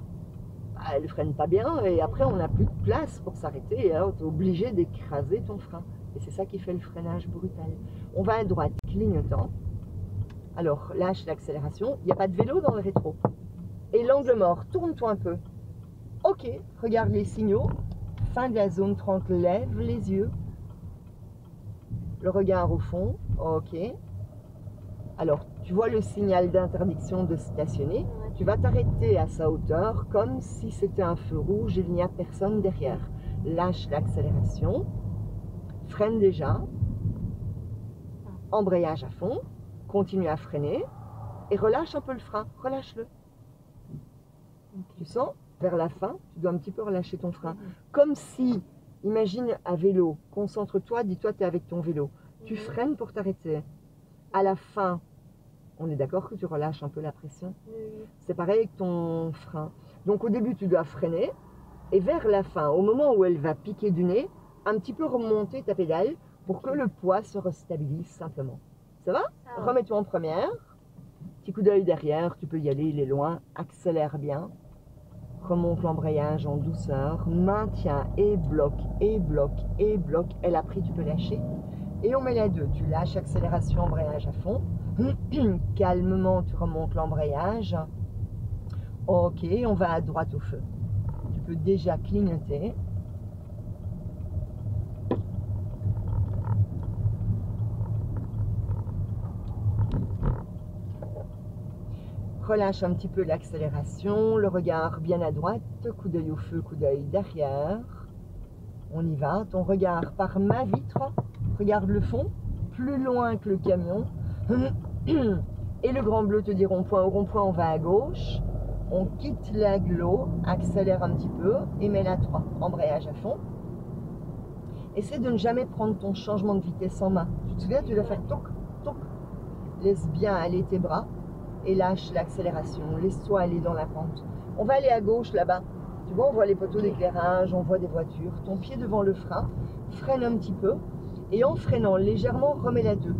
S1: bah, elle ne freine pas bien et après, on n'a plus de place pour s'arrêter et alors, tu es obligé d'écraser ton frein. Et c'est ça qui fait le freinage brutal. On va à droite, clignotant. Alors, lâche l'accélération. Il n'y a pas de vélo dans le rétro. Et l'angle mort, tourne-toi un peu. Ok, regarde les signaux. Fin de la zone 30, lève les yeux. Le regard au fond, ok. Alors, tu vois le signal d'interdiction de stationner. Tu vas t'arrêter à sa hauteur comme si c'était un feu rouge et il n'y a personne derrière. Lâche l'accélération. Freine déjà. Embrayage à fond. Continue à freiner. Et relâche un peu le frein. Relâche-le. Tu sens? Vers la fin, tu dois un petit peu relâcher ton frein. Comme si... Imagine à vélo, concentre-toi, dis-toi tu es avec ton vélo. Tu freines pour t'arrêter. À la fin, on est d'accord que tu relâches un peu la pression? C'est pareil avec ton frein. Donc au début, tu dois freiner. Et vers la fin, au moment où elle va piquer du nez, un petit peu remonter ta pédale pour que le poids se restabilise simplement. Ça va? Remets-toi en première. Petit coup d'œil derrière, tu peux y aller, il est loin. Accélère bien. Remonte l'embrayage en douceur, maintient et bloque, et bloque, et bloque. Elle a pris, tu peux lâcher. Et on met la 2. Tu lâches, accélération, embrayage à fond. Calmement, tu remontes l'embrayage. Ok, on va à droite au feu. Tu peux déjà clignoter. Relâche un petit peu l'accélération, le regard bien à droite, coup d'œil au feu, coup d'œil derrière. On y va, ton regard par ma vitre, regarde le fond, plus loin que le camion. Et le grand bleu te dit rond-point. Au rond-point, on va à gauche. On quitte l'agglo, accélère un petit peu et mets la 3. Embrayage à fond. Essaie de ne jamais prendre ton changement de vitesse en main. Tu te souviens, tu dois faire toc, toc. Laisse bien aller tes bras. Et lâche l'accélération, laisse-toi aller dans la pente. On va aller à gauche là-bas. Tu vois, on voit les poteaux d'éclairage, on voit des voitures. Ton pied devant le frein, freine un petit peu. Et en freinant légèrement, remets la 2.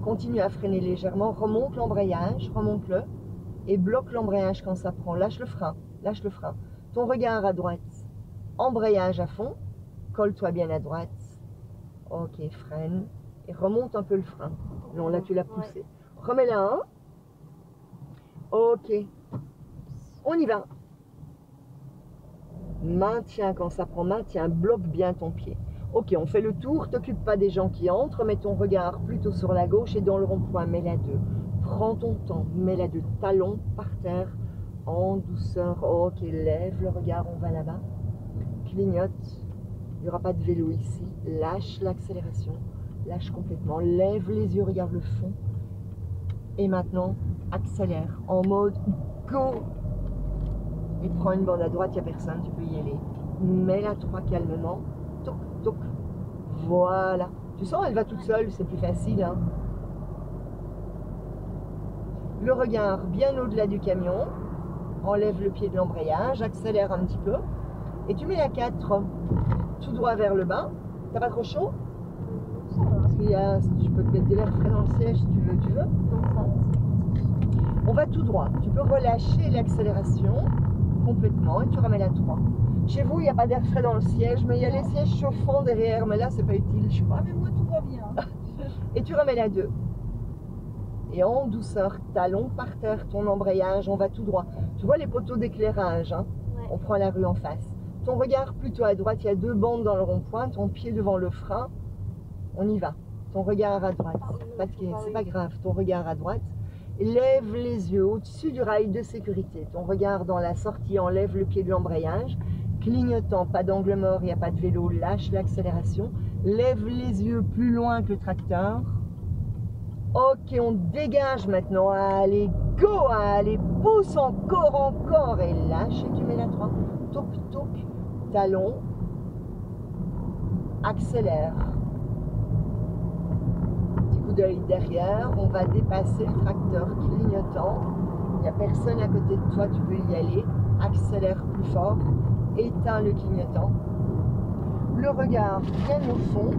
S1: Continue à freiner légèrement, remonte l'embrayage, remonte-le. Et bloque l'embrayage quand ça prend. Lâche le frein, lâche le frein. Ton regard à droite, embrayage à fond. Colle-toi bien à droite. Ok, freine. Et remonte un peu le frein. Non, là tu l'as poussé. Remets la 1. Ok, on y va. Maintiens quand ça prend, maintiens, bloque bien ton pied. Ok, on fait le tour, t'occupe pas des gens qui entrent, mets ton regard plutôt sur la gauche et dans le rond-point, mets la 2. Prends ton temps, mets la 2, talon par terre, En douceur, ok, lève le regard, on va là-bas. Clignote, il n'y aura pas de vélo ici. Lâche l'accélération, lâche complètement. Lève les yeux, regarde le fond. Et maintenant, accélère en mode go. Et prends une bande à droite, il n'y a personne, tu peux y aller. Mets la 3 calmement. Toc, toc. Voilà. Tu sens, elle va toute seule, c'est plus facile. Hein. Le regard bien au-delà du camion. Enlève le pied de l'embrayage, accélère un petit peu. Et tu mets la 4 tout droit vers le bas. T'as pas trop chaud?
S2: Ça va.
S1: Parce qu'il y a, tu peux te mettre de l'air frais dans le siège si tu veux.
S2: Non, ça va.
S1: On va tout droit. Tu peux relâcher l'accélération complètement et tu remets la 3. Chez vous, il n'y a pas d'air frais dans le siège, mais il y a les sièges chauffants derrière. Mais là, c'est pas utile, je crois.
S3: Ah, mais moi, tout va bien.
S1: Et tu remets la 2. Et en douceur, talon par terre, ton embrayage, on va tout droit. Tu vois les poteaux d'éclairage, hein?
S2: Ouais.
S1: On prend la rue en face. Ton regard plutôt à droite, il y a 2 bandes dans le rond-point, ton pied devant le frein, on y va. Ton regard à droite, c'est pas grave, ton regard à droite. Lève les yeux au-dessus du rail de sécurité. Ton regard dans la sortie, enlève le pied de l'embrayage. Clignotant, pas d'angle mort, il n'y a pas de vélo, lâche l'accélération. Lève les yeux plus loin que le tracteur. Ok, on dégage maintenant. Allez, go, allez, pousse encore et lâche et tu mets la 3. Toc, toc, talon, accélère. Petit coup d'œil derrière, on va dépasser le tracteur clignotant. Il n'y a personne à côté de toi, tu peux y aller. Accélère plus fort, éteins le clignotant. Le regard bien au fond.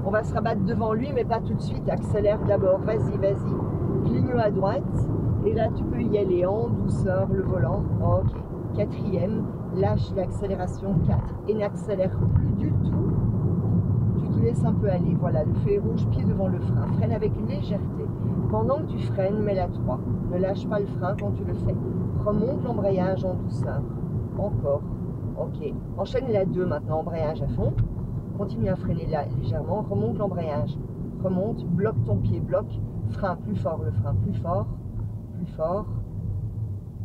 S1: On va se rabattre devant lui, mais pas tout de suite. Accélère d'abord. Vas-y, vas-y. Clignot à droite. Et là, tu peux y aller en douceur, le volant. Ok. 4e. Lâche l'accélération 4. Et n'accélère plus du tout. Tu te laisses un peu aller. Voilà, le feu est rouge, pied devant le frein. Freine avec légèreté. Pendant que tu freines, mets la 3. Ne lâche pas le frein quand tu le fais. Remonte l'embrayage en douceur. Encore. Ok. Enchaîne la 2 maintenant. Embrayage à fond. Continue à freiner là, légèrement, remonte l'embrayage, remonte, bloque ton pied, bloque, frein plus fort, le frein plus fort,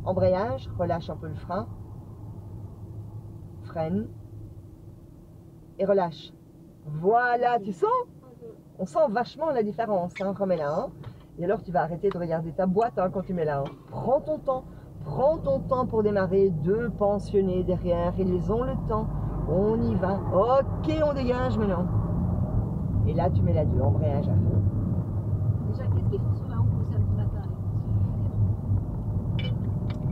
S1: embrayage, relâche un peu le frein, freine et relâche. Voilà, tu sens? On sent vachement la différence, hein. Remets la 1 et alors tu vas arrêter de regarder ta boîte hein, quand tu mets la 1. Prends ton temps pour démarrer, 2 pensionnés derrière, ils ont le temps. On y va. Ok, on dégage maintenant. Et là, tu mets la 2, embrayage à fond.
S3: Déjà, qu'est-ce qu'ils font sur la route le samedi matin?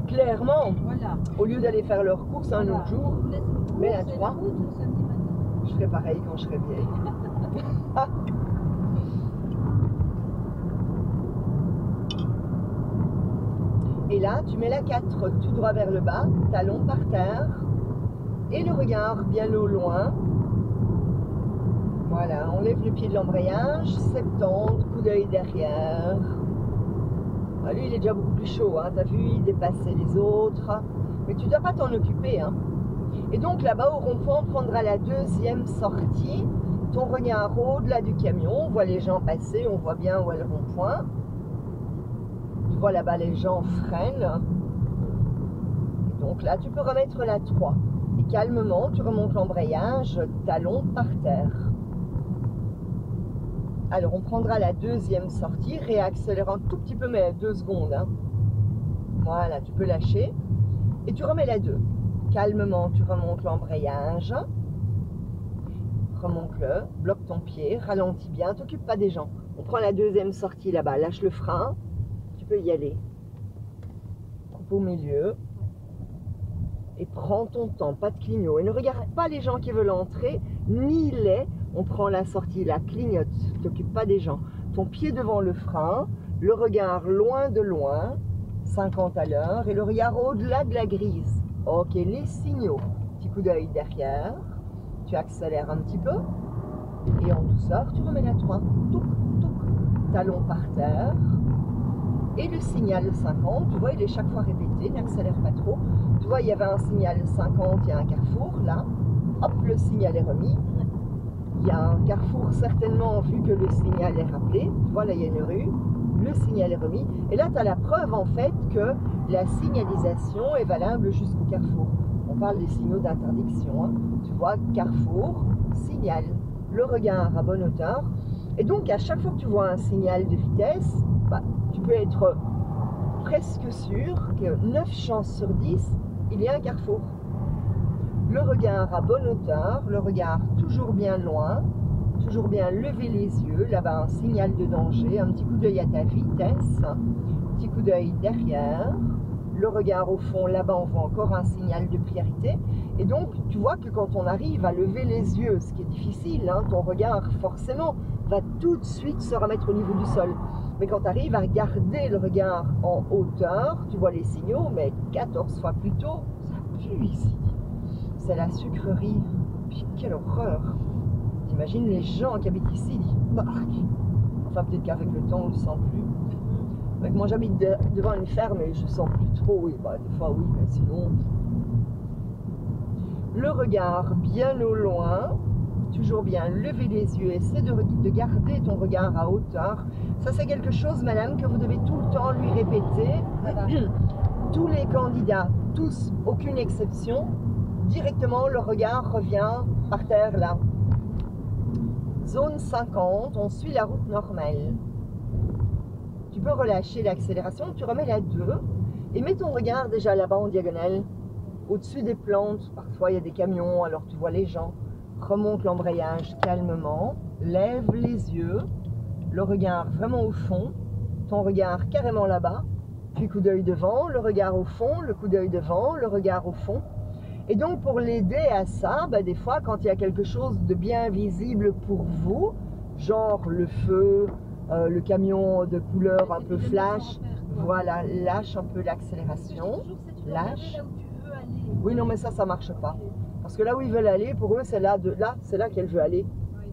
S1: Clairement,
S3: Voilà.
S1: au lieu d'aller faire leurs courses un autre jour, mets la 3.
S3: route le samedi matin.
S1: Je ferai pareil quand je serai vieille. Et là, tu mets la 4 tout droit vers le bas, talon par terre. Et le regard bien au loin. Voilà, on lève le pied de l'embrayage, 70, coup d'œil derrière. Ah, lui, il est déjà beaucoup plus chaud, hein. T'as vu, il dépassait les autres. Mais tu ne dois pas t'en occuper. Hein. Et donc là-bas, au rond-point, on prendra la 2e sortie. Ton regard au-delà du camion, on voit les gens passer, on voit bien où est le rond-point. Tu vois là-bas, les gens freinent. Et donc là, tu peux remettre la 3. Et calmement, tu remontes l'embrayage, talon par terre. Alors, on prendra la 2e sortie, réaccélère un tout petit peu, mais 2 secondes. Hein. Voilà, tu peux lâcher. Et tu remets la 2. Calmement, tu remontes l'embrayage. Remonte-le, bloque ton pied, ralentis bien, t'occupe pas des gens. On prend la 2e sortie là-bas, lâche le frein, tu peux y aller. Coupe au milieu. Et prends ton temps, pas de clignot. Et ne regarde pas les gens qui veulent entrer, ni les. On prend la sortie, la clignote, t'occupe pas des gens. Ton pied devant le frein, le regard loin de loin, 50 à l'heure, et le regard au-delà de la grise. Ok, les signaux. Petit coup d'œil derrière, tu accélères un petit peu, et en douceur, tu remets la 3. Touc, touc, talon par terre. Et le signal 50, tu vois, il est chaque fois répété, n'accélère pas trop. Tu vois, il y avait un signal 50, il y a un carrefour, là. Hop, le signal est remis. Il y a un carrefour certainement vu que le signal est rappelé. Tu vois, là, il y a une rue. le signal est remis. Et là, tu as la preuve en fait que la signalisation est valable jusqu'au carrefour. On parle des signaux d'interdiction. Hein. Tu vois, carrefour, signal, le regard à bonne hauteur. Et donc, à chaque fois que tu vois un signal de vitesse, bah, tu peux être presque sûr que 9 chances sur 10, il y a un carrefour. Le regard à bonne hauteur, le regard toujours bien loin, toujours bien lever les yeux, là-bas un signal de danger, un petit coup d'œil à ta vitesse, un petit coup d'œil derrière, le regard au fond, là-bas on voit encore un signal de priorité. Et donc tu vois que quand on arrive à lever les yeux, ce qui est difficile, hein, ton regard forcément va tout de suite se remettre au niveau du sol. Mais quand tu arrives à garder le regard en hauteur, tu vois les signaux, mais 14 fois plus tôt, ça pue ici. C'est la sucrerie. Puis quelle horreur. T'imagines les gens qui habitent ici, enfin peut-être qu'avec le temps on ne le sent plus. Donc, moi j'habite devant une ferme et je ne sens plus trop, oui, bah, des fois oui, mais sinon. Le regard bien au loin, toujours bien lever les yeux, essaie de garder ton regard à hauteur. Ça c'est quelque chose, madame, que vous devez tout le temps lui répéter. Voilà. Tous les candidats, tous, aucune exception, directement le regard revient par terre là. Zone 50, on suit la route normale. Tu peux relâcher l'accélération, tu remets la 2 et mets ton regard déjà là-bas en diagonale, au-dessus des plantes. Parfois il y a des camions, alors tu vois les gens. Remonte l'embrayage calmement, lève les yeux, le regard vraiment au fond, ton regard carrément là-bas, puis coup d'œil devant, le regard au fond, le coup d'œil devant, le regard au fond. Et donc pour l'aider à ça, bah, des fois quand il y a quelque chose de bien visible pour vous, genre le feu, le camion de couleur un peu flash, voilà, lâche un peu l'accélération, lâche. Oui, non, mais ça marche pas. Parce que là où ils veulent aller, pour eux, c'est là qu'elle veut aller.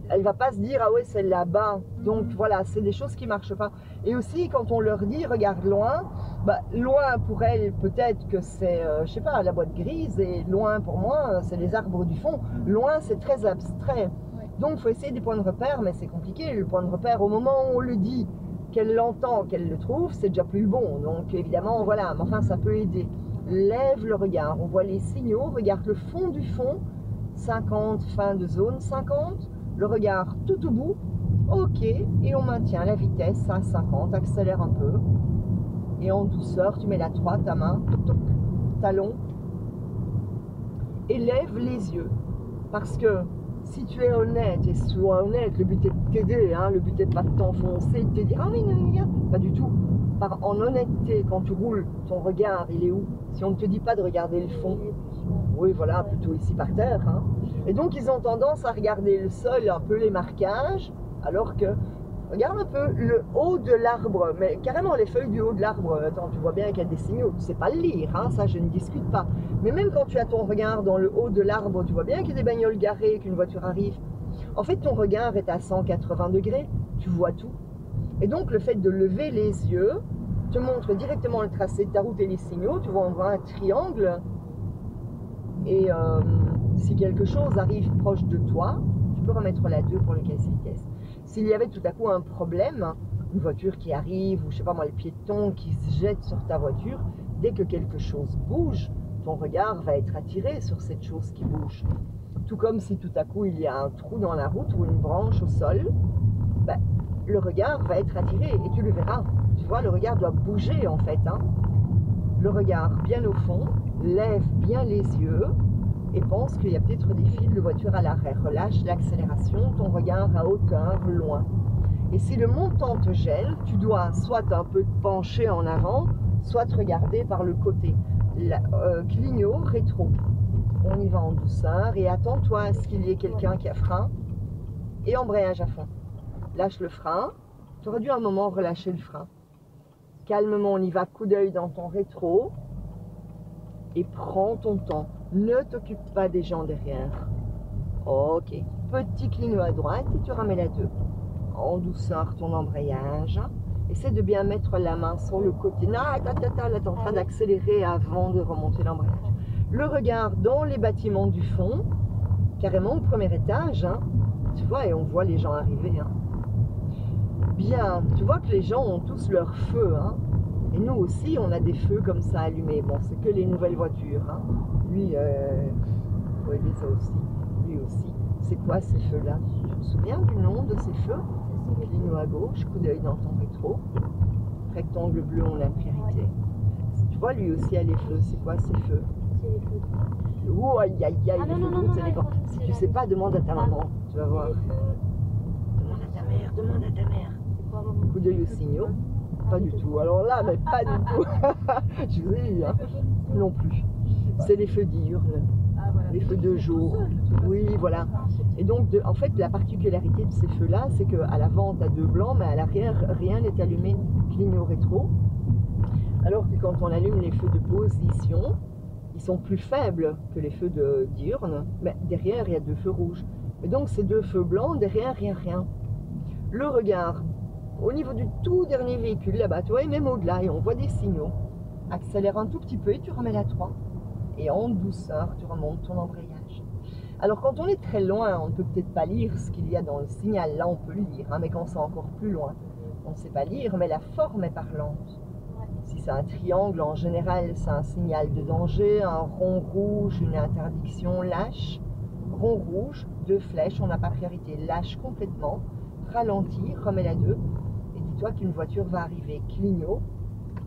S1: Elle va pas se dire, ah ouais, c'est là-bas. Donc voilà, c'est des choses qui ne marchent pas. Et aussi, quand on leur dit, regarde loin, bah, loin pour elle, peut-être que c'est, je sais pas, la boîte grise, et loin pour moi, c'est les arbres du fond. Loin, c'est très abstrait. Donc, il faut essayer des points de repère, mais c'est compliqué. Le point de repère, au moment où on le dit, qu'elle l'entend, qu'elle le trouve, c'est déjà plus bon. Donc, évidemment, voilà, mais enfin, ça peut aider. Lève le regard, on voit les signaux, regarde le fond du fond, 50, fin de zone 50, le regard tout au bout, ok, et on maintient la vitesse à 50, accélère un peu, et en douceur, tu mets la 3, ta main, toc, toc, talon, et lève les yeux, parce que si tu es honnête, et sois honnête, le but est de t'aider, hein, le but n'est pas de t'enfoncer, de te dire, ah oui, non, pas du tout. En honnêteté, quand tu roules, ton regard, il est où? Si on ne te dit pas de regarder le fond, oui, voilà, plutôt ici par terre. Hein. Et donc, ils ont tendance à regarder le sol, un peu les marquages, alors que, regarde un peu le haut de l'arbre, mais carrément les feuilles du haut de l'arbre. Attends, tu vois bien qu'il y a des signaux, tu ne sais pas le lire, hein, ça je ne discute pas. Mais même quand tu as ton regard dans le haut de l'arbre, tu vois bien qu'il y a des bagnoles garées, qu'une voiture arrive. En fait, ton regard est à 180 degrés, tu vois tout. Et donc, le fait de lever les yeux te montre directement le tracé de ta route et les signaux. Tu vois, on voit un triangle. Et si quelque chose arrive proche de toi, tu peux remettre la 2 pour le casse-vitesse. S'il y avait tout à coup un problème, une voiture qui arrive, ou je sais pas moi, le piéton qui se jette sur ta voiture, dès que quelque chose bouge, ton regard va être attiré sur cette chose qui bouge. Tout comme si tout à coup il y a un trou dans la route ou une branche au sol, ben, le regard va être attiré et tu le verras. Tu vois, le regard doit bouger en fait. Hein. Le regard bien au fond, lève bien les yeux et pense qu'il y a peut-être des fils de voiture à l'arrêt. Relâche l'accélération, ton regard à hauteur, loin. Et si le montant te gèle, tu dois soit un peu te pencher en avant, soit te regarder par le côté. Clignot, rétro. On y va en douceur et attends-toi à ce qu'il y ait quelqu'un qui a frein et embrayage à fond. Lâche le frein. Tu aurais dû à un moment relâcher le frein. Calmement, on y va, coup d'œil dans ton rétro et prends ton temps. Ne t'occupe pas des gens derrière. Ok. Petit clignot à droite et tu ramènes la 2. En douceur, ton embrayage. Essaie de bien mettre la main sur le côté. Là, tu es en train d'accélérer avant de remonter l'embrayage. Le regard dans les bâtiments du fond, carrément au premier étage. Hein. Tu vois, et on voit les gens arriver. Hein. Bien, tu vois que les gens ont tous leur feu, hein. Et nous aussi, on a des feux comme ça allumés. Bon, c'est que les nouvelles voitures, hein. Lui, faut aider ça aussi. Lui aussi. C'est quoi ces feux-là? Tu te souviens du nom de ces feux? Cligno à gauche, coup d'œil dans ton rétro. Rectangle bleu, on a priorité. Tu vois, lui aussi a les feux. C'est quoi ces feux?
S2: C'est les feux.
S1: Oh, aïe, aïe, aïe,
S2: Ah
S1: les
S2: non,
S1: feux
S2: non,
S1: de route,
S2: non,
S1: c'est
S2: non,
S1: les
S2: non,
S1: grands.
S2: non,
S1: Si
S2: c'est
S1: tu
S2: la
S1: sais pas,
S2: liste.
S1: demande à ta maman. Tu vas voir.
S2: Les feux.
S1: Demande à ta mère, demande à ta mère.
S2: C'est quoi, maman?
S1: Coup d'œil aux signaux. Pas du tout. Alors là, mais pas du tout. Je vous ai eu, hein. Non plus. C'est les feux diurnes,
S3: Ah, voilà.
S1: les feux de jour. Oui, voilà. Et donc, en fait, la particularité de ces feux-là, c'est qu'à l'avant, tu as deux blancs, mais à l'arrière, rien n'est allumé cligno rétro. Alors que quand on allume les feux de position, ils sont plus faibles que les feux de diurne, mais derrière, il y a deux feux rouges. Et donc, ces deux feux blancs, derrière, il n'y a rien. Le regard, au niveau du tout dernier véhicule, là-bas, tu vois, et même au-delà, et on voit des signaux. Accélère un tout petit peu et tu remets la 3. Et en douceur, tu remontes ton embrayage. Alors, quand on est très loin, on ne peut peut-être pas lire ce qu'il y a dans le signal. Là, on peut le lire, hein, mais quand c'est encore plus loin, on ne sait pas lire, mais la forme est parlante. Si c'est un triangle, en général, c'est un signal de danger. Un rond rouge, une interdiction, lâche. Rond rouge, deux flèches, on n'a pas priorité. Lâche complètement, ralentis, remets la 2. Et dis-toi qu'une voiture va arriver. Cligno.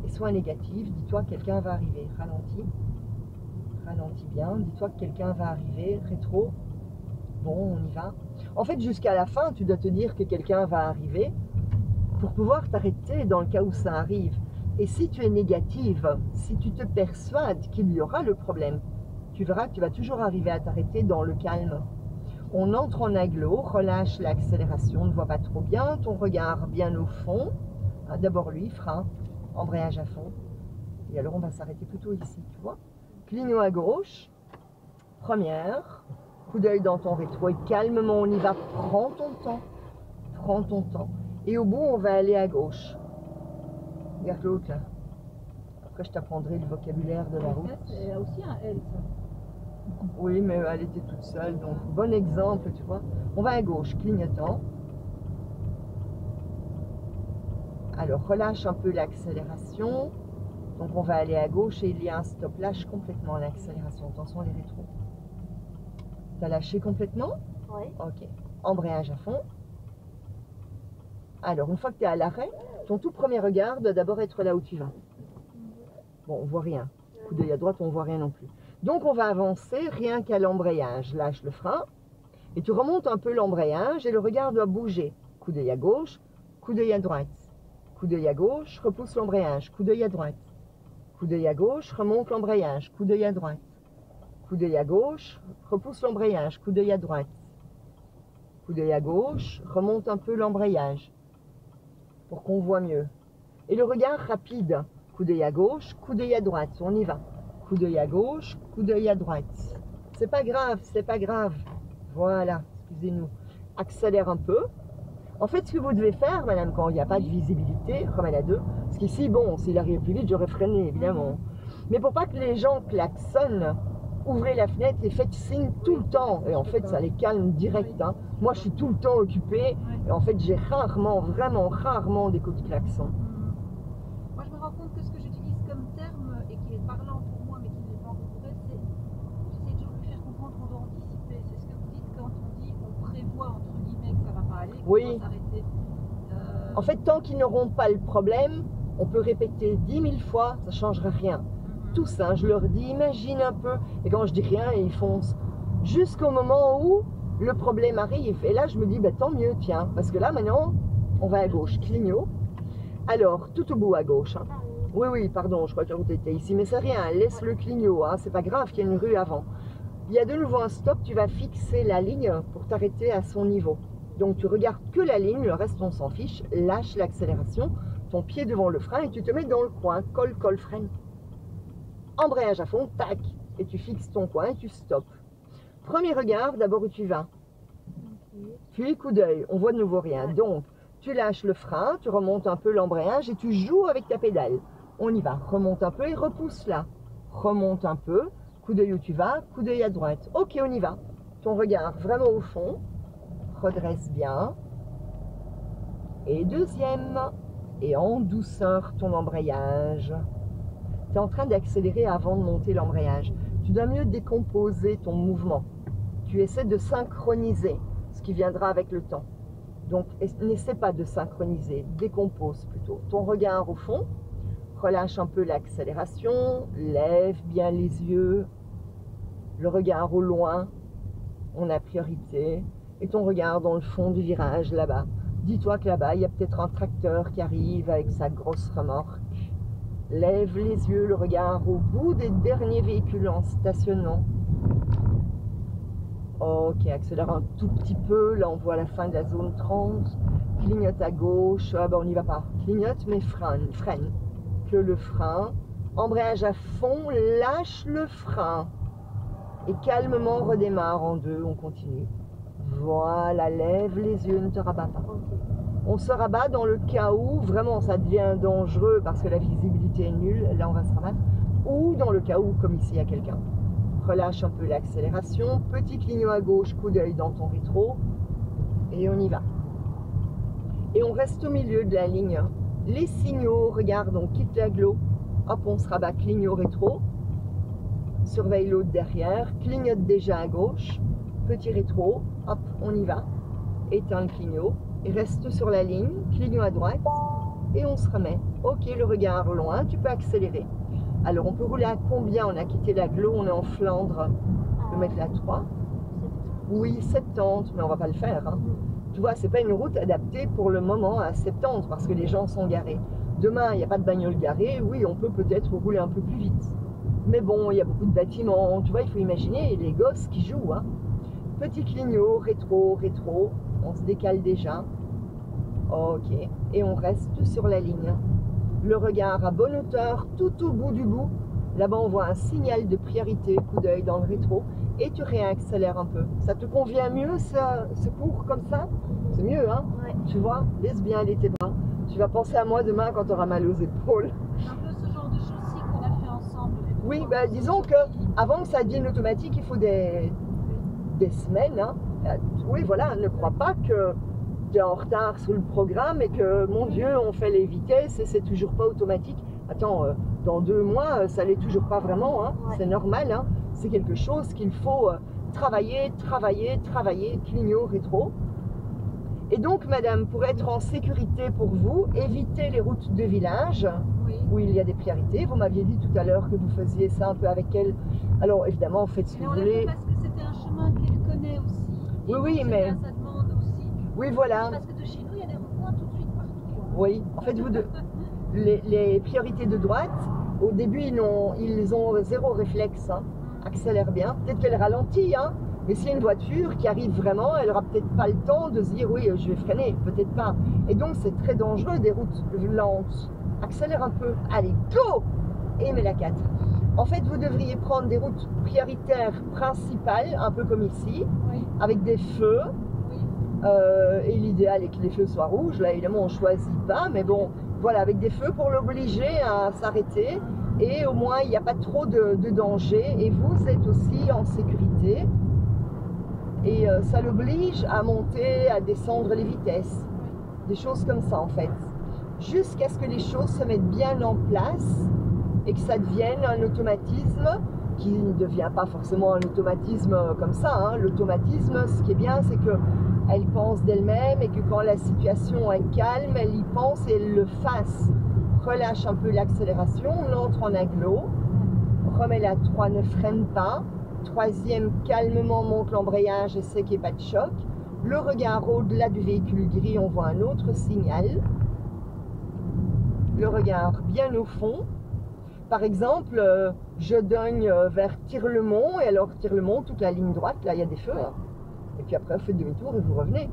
S1: Et soit négatif, dis-toi que quelqu'un va arriver. Ralentis. Ralentis bien. Dis-toi que quelqu'un va arriver. Rétro. Bon, on y va. En fait, jusqu'à la fin, tu dois te dire que quelqu'un va arriver pour pouvoir t'arrêter dans le cas où ça arrive. Et si tu es négative, si tu te persuades qu'il y aura le problème, tu verras que tu vas toujours arriver à t'arrêter dans le calme. On entre en agglo, relâche l'accélération, ne voit pas trop bien, ton regard bien au fond. D'abord lui, frein, embrayage à fond. Et alors on va s'arrêter plutôt ici, tu vois. Cligno à gauche, première, coup d'œil dans ton rétro et calmement on y va, prends ton temps. Prends ton temps. Et au bout, on va aller à gauche. Regarde l'autre là. Après, je t'apprendrai le vocabulaire de la route.
S3: C'est aussi un L, ça.
S1: Oui, mais elle était toute seule, donc bon exemple, tu vois. On va à gauche, clignotant. Alors, relâche un peu l'accélération. Donc, on va aller à gauche et il y a un stop. Lâche complètement l'accélération. Attention, les rétros. T'as lâché complètement?
S2: Oui.
S1: Ok. Embrayage à fond. Alors, une fois que tu es à l'arrêt, ton tout premier regard doit d'abord être là où tu vas. Bon, on voit rien. Coup d'œil à droite, on voit rien non plus. Donc, on va avancer rien qu'à l'embrayage. Lâche le frein et tu remontes un peu l'embrayage et le regard doit bouger. Coup d'œil à gauche, coup d'œil à droite. Coup d'œil à gauche, repousse l'embrayage. Coup d'œil à droite. Coup d'œil à gauche, remonte l'embrayage. Coup d'œil à droite. Coup d'œil à gauche, repousse l'embrayage. Coup d'œil à droite. Coup d'œil à gauche, remonte un peu l'embrayage pour qu'on voit mieux. Et le regard rapide. Coup d'œil à gauche, coup d'œil à droite. On y va. Coup d'œil à gauche, coup d'œil à droite. C'est pas grave, c'est pas grave. Voilà, excusez-nous. Accélère un peu. En fait, ce que vous devez faire, madame, quand il n'y a pas de visibilité, remets la 2. Parce qu'ici, bon, s'il arrive plus vite, j'aurais freiné, évidemment. Mais pour pas que les gens klaxonnent, ouvrez la fenêtre et faites signe tout le temps. Et en fait, ça les calme direct. Hein. Moi, je suis tout le temps occupée. Et en fait, j'ai rarement, vraiment rarement des coups de klaxon.
S3: Moi, je me rends compte que ce que j'utilise comme terme et qui est parlant pour moi, mais qui n'est pas pour elle, c'est j'essaie toujours de lui faire comprendre qu'on doit anticiper. C'est ce que vous dites quand on dit on prévoit entre guillemets que ça va pas aller, qu'on
S1: Oui.
S3: doit s'arrêter.
S1: En fait, tant qu'ils n'auront pas le problème, on peut répéter 10 000 fois, ça ne changera rien. Tout ça, je leur dis, imagine un peu. Et quand je dis rien, ils foncent. Jusqu'au moment où le problème arrive. Et là, je me dis, bah, tant mieux, tiens. Parce que là, maintenant, on va à gauche. Cligno. Alors, tout au bout à gauche. Hein. Oui, oui, pardon, je crois que la route était ici. Mais c'est rien, laisse le cligno. Hein. C'est pas grave qu'il y ait une rue avant. Il y a de nouveau un stop, tu vas fixer la ligne pour t'arrêter à son niveau. Donc, tu regardes que la ligne, le reste, on s'en fiche. Lâche l'accélération, ton pied devant le frein et tu te mets dans le coin. Colle, colle, freine. Embrayage à fond, tac, et tu fixes ton coin et tu stops. Premier regard, d'abord où tu vas. Puis coup d'œil, on voit de nouveau rien. Donc, tu lâches le frein, tu remontes un peu l'embrayage et tu joues avec ta pédale. On y va, remonte un peu et repousse là. Remonte un peu, coup d'œil où tu vas, coup d'œil à droite. Ok, on y va. Ton regard vraiment au fond, redresse bien. Et deuxième. Et en douceur ton embrayage. Tu es en train d'accélérer avant de monter l'embrayage. Tu dois mieux décomposer ton mouvement. Tu essaies de synchroniser ce qui viendra avec le temps. Donc, n'essaie pas de synchroniser, décompose plutôt. Ton regard au fond, relâche un peu l'accélération, lève bien les yeux, le regard au loin, on a priorité, et ton regard dans le fond du virage là-bas. Dis-toi que là-bas, il y a peut-être un tracteur qui arrive avec sa grosse remorque. Lève les yeux, le regard au bout des derniers véhicules en stationnement. Ok, accélère un tout petit peu. Là, on voit la fin de la zone 30. Clignote à gauche. Ah ben, on n'y va pas. Clignote, mais freine. Que le frein. Embrayage à fond. Lâche le frein. Et calmement, redémarre en deux. On continue. Voilà, lève les yeux, ne te rabats pas. On se rabat dans le cas où vraiment ça devient dangereux parce que la visibilité est nulle, là on va se rabattre, ou dans le cas où, comme ici, il y a quelqu'un. Relâche un peu l'accélération, petit clignot à gauche, coup d'œil dans ton rétro, et on y va. Et on reste au milieu de la ligne. Les signaux, regarde, on quitte l'agglo, hop, on se rabat, clignot rétro, surveille l'autre derrière, clignote déjà à gauche, petit rétro, hop, on y va, éteins le clignot, et reste sur la ligne, clignot à droite, et on se remet. Ok, le regard loin, tu peux accélérer. Alors, on peut rouler à combien? On a quitté l'agglo, on est en Flandre. On peut mettre la 3. Oui, 70, mais on va pas le faire. Hein. Tu vois, c'est pas une route adaptée pour le moment à 70, parce que les gens sont garés. Demain, il n'y a pas de bagnole garée, oui, on peut peut-être rouler un peu plus vite. Mais bon, il y a beaucoup de bâtiments, tu vois, il faut imaginer les gosses qui jouent. Hein. Petit clignot, rétro, on se décale déjà. Ok, et on reste sur la ligne. Le regard à bonne hauteur, tout au bout du bout. Là-bas, on voit un signal de priorité, coup d'œil dans le rétro, et tu réaccélères un peu. Ça te convient mieux, ce cours comme ça? C'est mieux, hein?
S2: Ouais.
S1: Tu vois, laisse bien aller tes bras. Tu vas penser à moi demain quand tu auras mal aux épaules.
S3: C'est un peu ce genre de choses aussi qu'on a fait ensemble.
S1: Oui, bah, disons que avant que ça devienne automatique, il faut des semaines. Hein. Oui, voilà, ne crois pas que tu es en retard sur le programme et que, mon Dieu, on fait les vitesses et c'est toujours pas automatique. Attends, dans 2 mois, ça l'est toujours pas vraiment. Hein.
S2: Ouais.
S1: C'est normal. Hein. C'est quelque chose qu'il faut travailler, clignot, rétro. Et donc, madame, pour être en sécurité pour vous, évitez les routes de village.
S3: Oui.
S1: Où il y a des priorités. Vous m'aviez dit tout à l'heure que vous faisiez ça un peu avec elle. Alors évidemment, faites ce que
S3: Mais
S1: vous
S3: on l'a
S1: voulez.
S3: fait parce que c'était un chemin qu'elle connaît aussi. Et
S1: Oui,
S3: donc,
S1: mais-
S3: c'était à sa demande aussi.
S1: Oui, voilà.
S3: Parce que de chez nous, il y a des ronds-points tout de suite partout. Hein.
S1: Oui, en fait, les priorités de droite, au début, ils ont zéro réflexe. Hein. Accélère bien. Peut-être qu'elle ralentit, hein. Mais s'il y a une voiture qui arrive vraiment, elle n'aura peut-être pas le temps de se dire oui, je vais freiner. Peut-être pas. Et donc, c'est très dangereux des routes lentes. Accélère un peu. Allez, go! Et mets la 4. En fait, vous devriez prendre des routes prioritaires principales, un peu comme ici,
S3: Oui,
S1: avec des feux.
S3: oui.
S1: Et l'idéal est que les feux soient rouges. Là, évidemment, on ne choisit pas. Mais bon, voilà, avec des feux pour l'obliger à s'arrêter. Et au moins, il n'y a pas trop de danger. Et vous êtes aussi en sécurité. Et ça l'oblige à monter, à descendre les vitesses. Des choses comme ça, en fait. Jusqu'à ce que les choses se mettent bien en place et que ça devienne un automatisme qui ne devient pas forcément un automatisme comme ça. Hein. L'automatisme, ce qui est bien, c'est qu'elle pense d'elle-même et que quand la situation est calme, elle y pense et elle le fasse. Relâche un peu l'accélération, on entre en agglo, remet la 3, ne freine pas. 3e, calmement monte l'embrayage et sait qu'il n'y a pas de choc. Le regard au-delà du véhicule gris, on voit un autre signal. Le regard bien au fond. Par exemple, je donne vers Tirlemont, et alors Tirlemont, toute la ligne droite, là il y a des feux. Hein. Et puis après, vous faites demi-tour et vous revenez.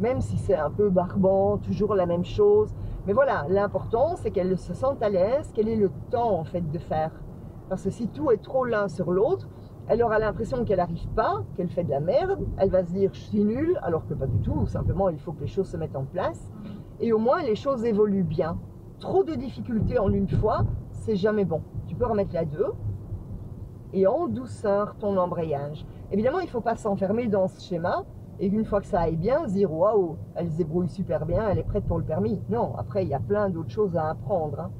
S1: Même si c'est un peu barbant, toujours la même chose. Mais voilà, l'important, c'est qu'elle se sente à l'aise, qu'elle ait le temps en fait de faire. Parce que si tout est trop l'un sur l'autre, elle aura l'impression qu'elle n'arrive pas, qu'elle fait de la merde, elle va se dire je suis nulle, alors que pas du tout, simplement il faut que les choses se mettent en place. Et au moins les choses évoluent bien. Trop de difficultés en une fois, c'est jamais bon. Tu peux remettre la 2 et en douceur ton embrayage. Évidemment, il ne faut pas s'enfermer dans ce schéma. Et une fois que ça aille bien, se dire waouh, elle se débrouille super bien, elle est prête pour le permis. Non, après il y a plein d'autres choses à apprendre. Hein.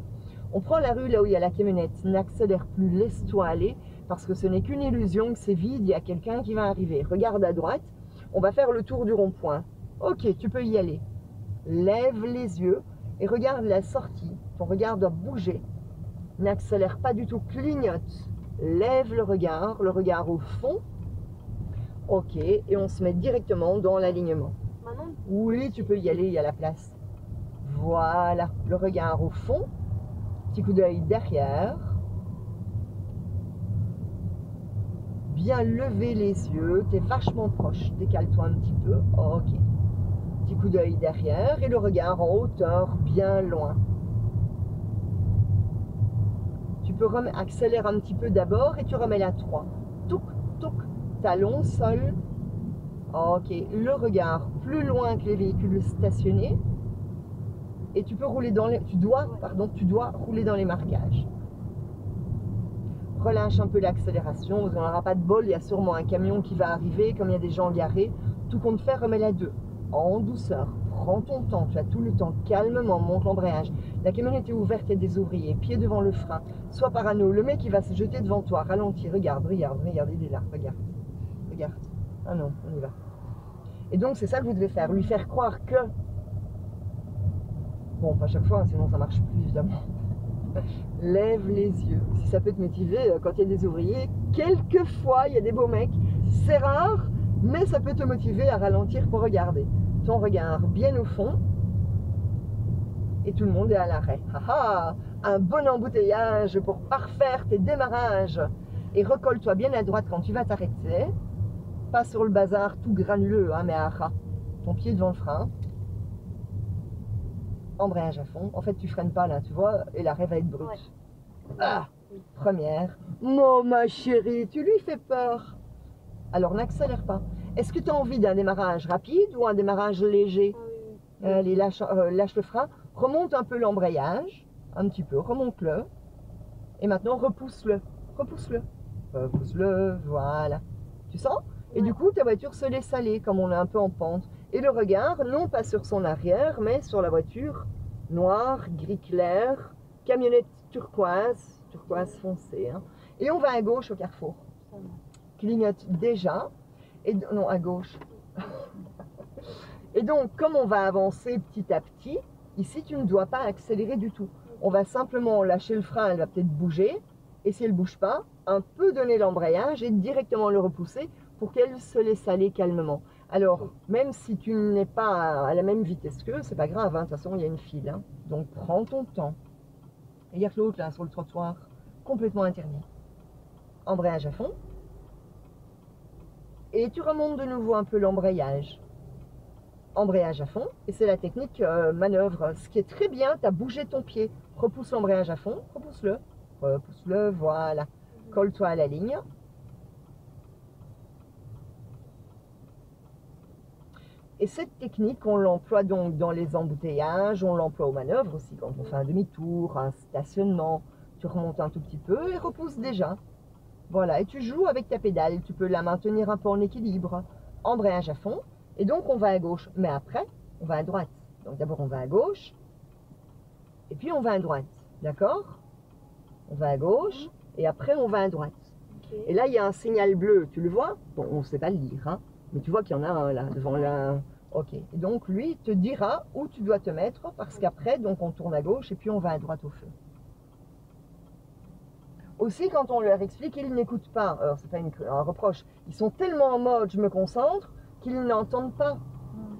S1: On prend la rue là où il y a la camionnette, n'accélère plus, laisse-toi aller, parce que ce n'est qu'une illusion que c'est vide, il y a quelqu'un qui va arriver. Regarde à droite, on va faire le tour du rond-point. Ok, tu peux y aller. Lève les yeux et regarde la sortie. Ton regard doit bouger. N'accélère pas du tout, clignote. Lève le regard au fond. Ok, et on se met directement dans l'alignement.
S2: Maintenant,
S1: Oui, tu peux y aller, il y a la place. Voilà, le regard au fond. Petit coup d'œil derrière. Bien lever les yeux, tu es vachement proche. Décale-toi un petit peu. Ok. Petit coup d'œil derrière et le regard en hauteur, bien loin. Tu peux accélérer un petit peu d'abord et tu remets la 3. Touc, touc, talon, sol. Ok, le regard plus loin que les véhicules stationnés. Et tu peux rouler dans les... tu dois rouler dans les marquages. Relâche un peu l'accélération, on n'aura pas de bol, il y a sûrement un camion qui va arriver, comme il y a des gens garés. Tout compte fait, remets la 2. En douceur, prends ton temps, tu as tout le temps, calmement, monte l'embrayage. La camionnette est ouverte, il y a des ouvriers, pied devant le frein. Sois parano, le mec il va se jeter devant toi, ralentis, regarde, il est là, regarde. Ah non, on y va. Et donc c'est ça que vous devez faire, lui faire croire que... Bon, pas chaque fois, sinon ça marche plus évidemment. Lève les yeux. Si ça peut te motiver, quand il y a des ouvriers, quelquefois il y a des beaux mecs. C'est rare, mais ça peut te motiver à ralentir pour regarder. Ton regard bien au fond. Et tout le monde est à l'arrêt. Un bon embouteillage pour parfaire tes démarrages. Et recolle-toi bien à droite quand tu vas t'arrêter. Pas sur le bazar tout granuleux, hein, mais à ras. Ton pied devant le frein. Embrayage à fond. En fait, tu freines pas là, tu vois, et l'arrêt va être brut.
S2: Ouais.
S1: Ah, première. Non, ma chérie, tu lui fais peur. Alors, n'accélère pas. Est-ce que tu as envie d'un démarrage rapide ou un démarrage léger? Allez, lâche le frein. Remonte un peu l'embrayage. Un petit peu, remonte-le. Et maintenant, repousse-le. Repousse-le. Repousse-le, voilà. Tu sens? Et du coup, ta voiture se laisse aller, comme on est un peu en pente. Et le regard, non pas sur son arrière, mais sur la voiture, noire, gris clair, camionnette turquoise foncé. Hein. Et on va à gauche au carrefour. Clignote déjà. Et non, à gauche. Et donc, comme on va avancer petit à petit, ici, tu ne dois pas accélérer du tout. On va simplement lâcher le frein, elle va peut-être bouger. Et si elle ne bouge pas, un peu donner l'embrayage et directement le repousser pour qu'elle se laisse aller calmement. Alors, même si tu n'es pas à la même vitesse qu'eux, c'est pas grave, hein, de toute façon, il y a une file. Hein. Donc, prends ton temps. Et il y a que l'autre, là, sur le trottoir, complètement interdit. Embrayage à fond. Et tu remontes de nouveau un peu l'embrayage. Embrayage à fond. Et c'est la technique manœuvre. Ce qui est très bien, tu as bougé ton pied. Repousse l'embrayage à fond, repousse-le. Repousse-le, voilà. Colle-toi à la ligne. Et cette technique, on l'emploie donc dans les embouteillages, on l'emploie aux manœuvres aussi, quand on fait un demi-tour, un stationnement, tu remontes un tout petit peu et repousse déjà. Voilà, et tu joues avec ta pédale, tu peux la maintenir un peu en équilibre. Embrayage à fond, et donc on va à gauche, mais après, on va à droite. Donc d'abord on va à gauche, et puis on va à droite, d'accord? On va à gauche, et après on va à droite. Et là, il y a un signal bleu, tu le vois? Bon, on ne sait pas le lire, hein, mais tu vois qu'il y en a un là, devant là. Ok, et donc lui te dira où tu dois te mettre, parce qu'après, donc on tourne à gauche, et puis on va à droite au feu. Aussi, quand on leur explique, ils n'écoutent pas. Alors, c'est pas un reproche. Ils sont tellement en mode « je me concentre » qu'ils n'entendent pas.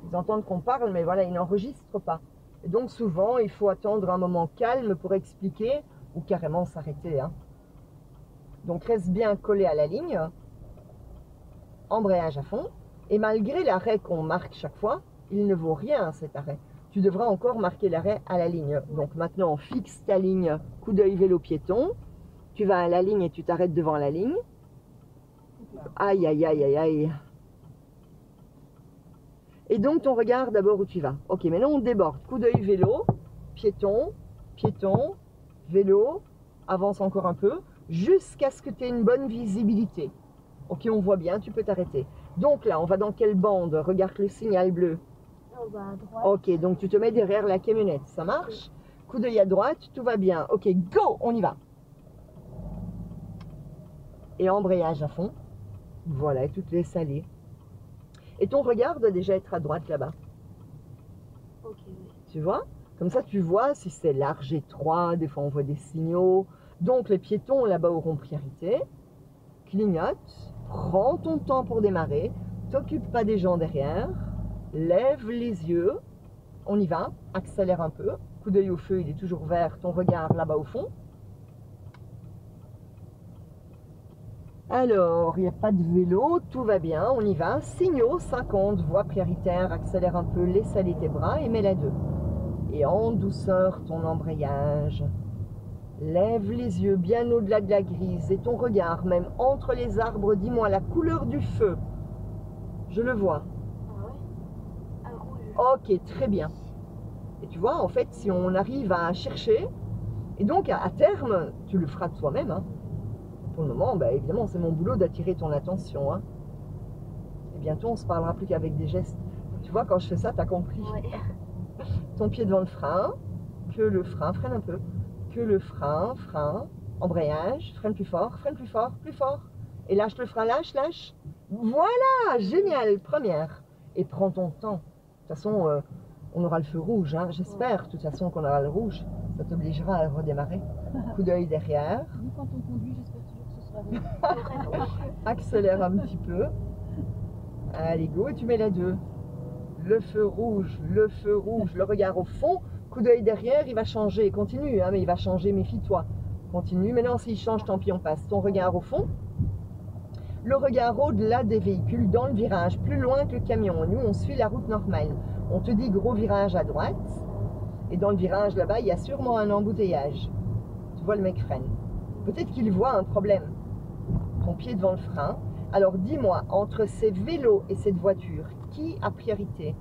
S1: Ils entendent qu'on parle, mais voilà, ils n'enregistrent pas. Et donc, souvent, il faut attendre un moment calme pour expliquer ou carrément s'arrêter. Hein. Donc, reste bien collé à la ligne. Embrayage à fond. Et malgré l'arrêt qu'on marque chaque fois, il ne vaut rien cet arrêt. Tu devras encore marquer l'arrêt à la ligne. Donc, maintenant, fixe ta ligne, coup d'œil vélo piéton. Tu vas à la ligne et tu t'arrêtes devant la ligne. Aïe, aïe, aïe, aïe, aïe. Et donc, ton regard d'abord où tu vas. Ok, maintenant on déborde. Coup d'œil vélo, piéton, piéton, vélo. Avance encore un peu, jusqu'à ce que tu aies une bonne visibilité. Ok, on voit bien, tu peux t'arrêter. Donc là, on va dans quelle bande? Regarde le signal bleu.
S2: On va à droite.
S1: Ok, donc tu te mets derrière la camionnette, ça marche? Coup d'œil à droite, tout va bien. Ok, go, on y va. Et embrayage à fond. Voilà, et tu te laisses aller. Et ton regard doit déjà être à droite là-bas.
S2: Ok, oui.
S1: Tu vois? Comme ça, tu vois si c'est large, étroit. Des fois, on voit des signaux. Donc, les piétons là-bas auront priorité. Clignote. Prends ton temps pour démarrer. T'occupe pas des gens derrière. Lève les yeux. On y va. Accélère un peu. Coup d'œil au feu, il est toujours vert. Ton regard là-bas au fond. Alors, il n'y a pas de vélo, tout va bien, on y va. Signaux, 50, voie prioritaire, accélère un peu, laisse aller tes bras et mets-la 2. Et en douceur, ton embrayage. Lève les yeux bien au-delà de la grise et ton regard, même entre les arbres, dis-moi la couleur du feu. Je le vois.
S2: Ah ouais? Ah, rouge.
S1: Ok, très bien. Et tu vois, en fait, si on arrive à chercher, et donc à terme, tu le feras toi-même, hein. Pour le moment, bah, évidemment, c'est mon boulot d'attirer ton attention. Hein. Et bientôt, on se parlera plus qu'avec des gestes. Tu vois, quand je fais ça, tu as compris.
S2: Ouais.
S1: Ton pied devant le frein, que le frein, freine un peu. Que le frein, embrayage, freine plus fort, plus fort. Et lâche le frein, lâche. Voilà, génial, première. Et prends ton temps. De toute façon, on aura le feu rouge. Hein. J'espère, de toute façon, qu'on aura le rouge. Ça t'obligera à redémarrer. Coup d'œil derrière.
S3: Nous, quand on conduit, j'espère toujours que ce sera bon.
S1: Accélère un petit peu. Allez, go, et tu mets la 2. Le feu rouge, le regard au fond. Coup d'œil derrière, il va changer. Continue, hein, mais il va changer, méfie-toi. Continue. Maintenant, s'il change, tant pis, on passe. Ton regard au fond. Le regard au-delà des véhicules, dans le virage, plus loin que le camion. Nous, on suit la route normale. On te dit gros virage à droite. Et dans le virage, là-bas, il y a sûrement un embouteillage. Tu vois, le mec freine. Peut-être qu'il voit un problème. Ton pied devant le frein. Alors dis-moi, entre ces vélos et cette voiture, qui a priorité?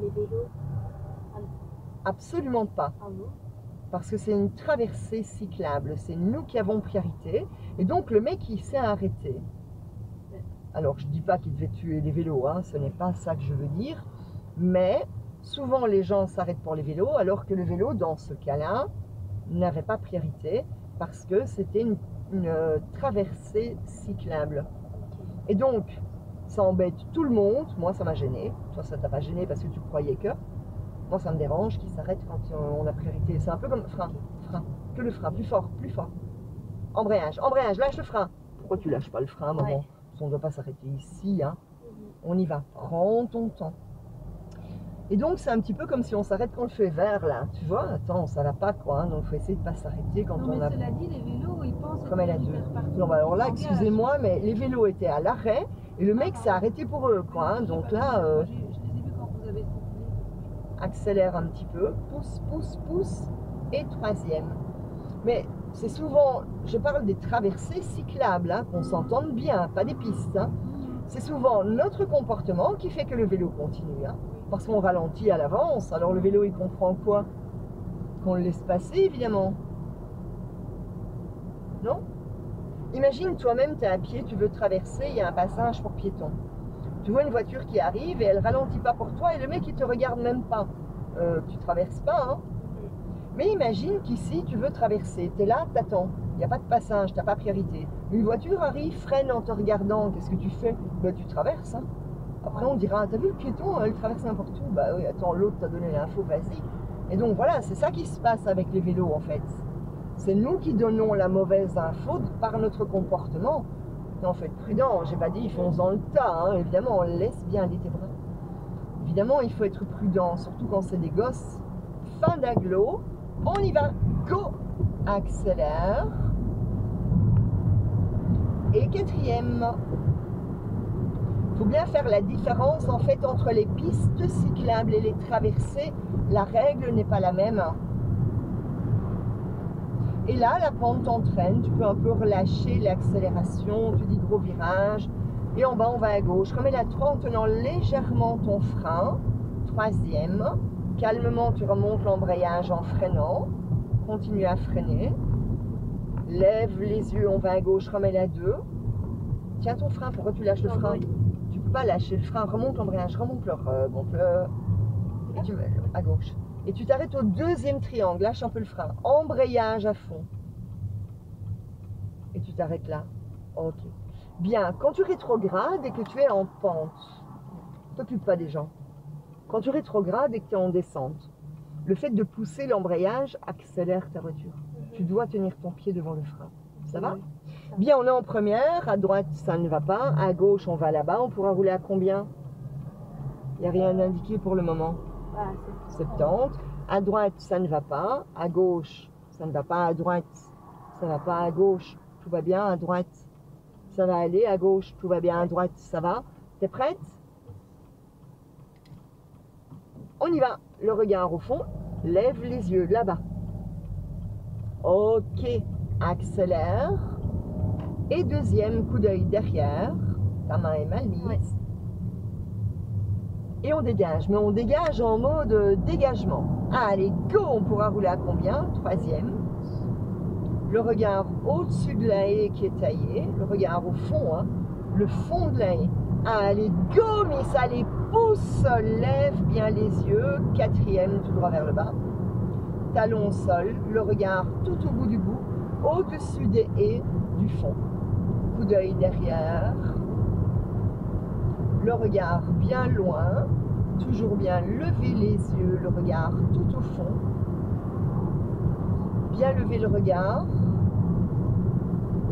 S2: Les vélos.
S1: Absolument pas.
S2: Ah non?
S1: Parce que c'est une traversée cyclable. C'est nous qui avons priorité. Et donc le mec, il s'est arrêté. Alors je dis pas qu'il devait tuer les vélos, hein, ce n'est pas ça que je veux dire. Mais souvent les gens s'arrêtent pour les vélos, alors que le vélo, dans ce cas-là, n'avait pas priorité parce que c'était une traversée cyclable. Et donc, ça embête tout le monde. Moi, ça m'a gêné. Toi, ça t'a pas gêné parce que tu croyais que. Moi, ça me dérange qu'il s'arrête quand on a priorité. C'est un peu comme frein. Que le frein, plus fort. Embrayage, lâche le frein. Pourquoi tu lâches pas le frein, maman? Parce qu'on ne doit pas s'arrêter ici, hein. On y va. Prends ton temps. Et donc, c'est un petit peu comme si on s'arrête quand le feu est vert, là. Tu vois, attends, ça va pas, quoi. Hein, donc, il faut essayer de ne pas s'arrêter quand
S3: Non,
S1: on a...
S3: mais cela dit, les vélos, ils pensent...
S1: Comme elle a dit. Non, bah, alors là, excusez-moi, mais les vélos étaient à l'arrêt et le mec s'est arrêté pour eux, quoi. Hein, donc là...
S3: Je les ai vus quand vous avez circulé.
S1: Accélère un petit peu. Pousse. Et 3e. Mais c'est souvent... Je parle des traversées cyclables, hein, qu'on s'entende bien, pas des pistes. Hein. C'est souvent notre comportement qui fait que le vélo continue. Hein. Parce qu'on ralentit à l'avance, alors le vélo il comprend quoi? Qu'on le laisse passer évidemment. Non? Imagine toi-même, tu es à pied, tu veux traverser, il y a un passage pour piétons. Tu vois une voiture qui arrive et elle ralentit pas pour toi et le mec il te regarde même pas. Tu traverses pas, hein? Mais imagine qu'ici tu veux traverser, tu es là, t'attends, il n'y a pas de passage, tu n'as pas priorité. Une voiture arrive, freine en te regardant, qu'est-ce que tu fais? Ben, tu traverses, hein? Après, on dira, t'as vu le piéton, elle traverse n'importe où. Bah oui, attends, l'autre t'a donné l'info, vas-y. Et donc voilà, c'est ça qui se passe avec les vélos en fait. C'est nous qui donnons la mauvaise info par notre comportement. Non, faut être prudent, j'ai pas dit, ils foncent dans le tas, hein. Évidemment, on laisse bien aller tes bras. Évidemment, il faut être prudent, surtout quand c'est des gosses. Fin d'agglo, on y va, go! Accélère. Et 4e. Il faut bien faire la différence en fait entre les pistes cyclables et les traversées. La règle n'est pas la même. Et là, la pente t'entraîne. Tu peux un peu relâcher l'accélération. Tu dis gros virage. Et en bas, on va à gauche. Remets la 3 en tenant légèrement ton frein. 3e. Calmement, tu remontes l'embrayage en freinant. Continue à freiner. Lève les yeux, on va à gauche. Remets la 2. Tiens ton frein, pourquoi tu lâches le frein? Tu peux pas lâcher le frein, remonte l'embrayage, remonte le rebond, et tu vas à gauche. Et tu t'arrêtes au deuxième triangle, lâche un peu le frein, embrayage à fond. Et tu t'arrêtes là. Ok. Bien, quand tu rétrogrades et que tu es en pente, t'occupe pas des gens. Quand tu rétrogrades et que tu es en descente, le fait de pousser l'embrayage accélère ta voiture. Tu dois tenir ton pied devant le frein. Ça va? Bien, on est en première, à droite ça ne va pas, à gauche on va là-bas, on pourra rouler à combien? Il n'y a rien indiqué pour le moment. 70. À droite ça ne va pas, à gauche ça ne va pas, à droite ça ne va pas, à gauche tout va bien, à droite ça va aller, à gauche tout va bien, à droite ça va. T'es prête? On y va, le regard au fond, lève les yeux là-bas. Ok, accélère. Et deuxième coup d'œil derrière, ta main est mal mise. Ouais. Et on dégage, mais on dégage en mode dégagement. Allez, go, on pourra rouler à combien? Troisième. Le regard au-dessus de la haie qui est taillée, le regard au fond, hein, le fond de la haie. Allez, go, Miss, allez, pousse, lève bien les yeux. Quatrième, tout droit vers le bas. Talon au sol, le regard tout au bout du bout, au-dessus des haies du fond. Coup d'œil derrière. Le regard bien loin. Toujours bien lever les yeux, le regard tout au fond. Bien lever le regard.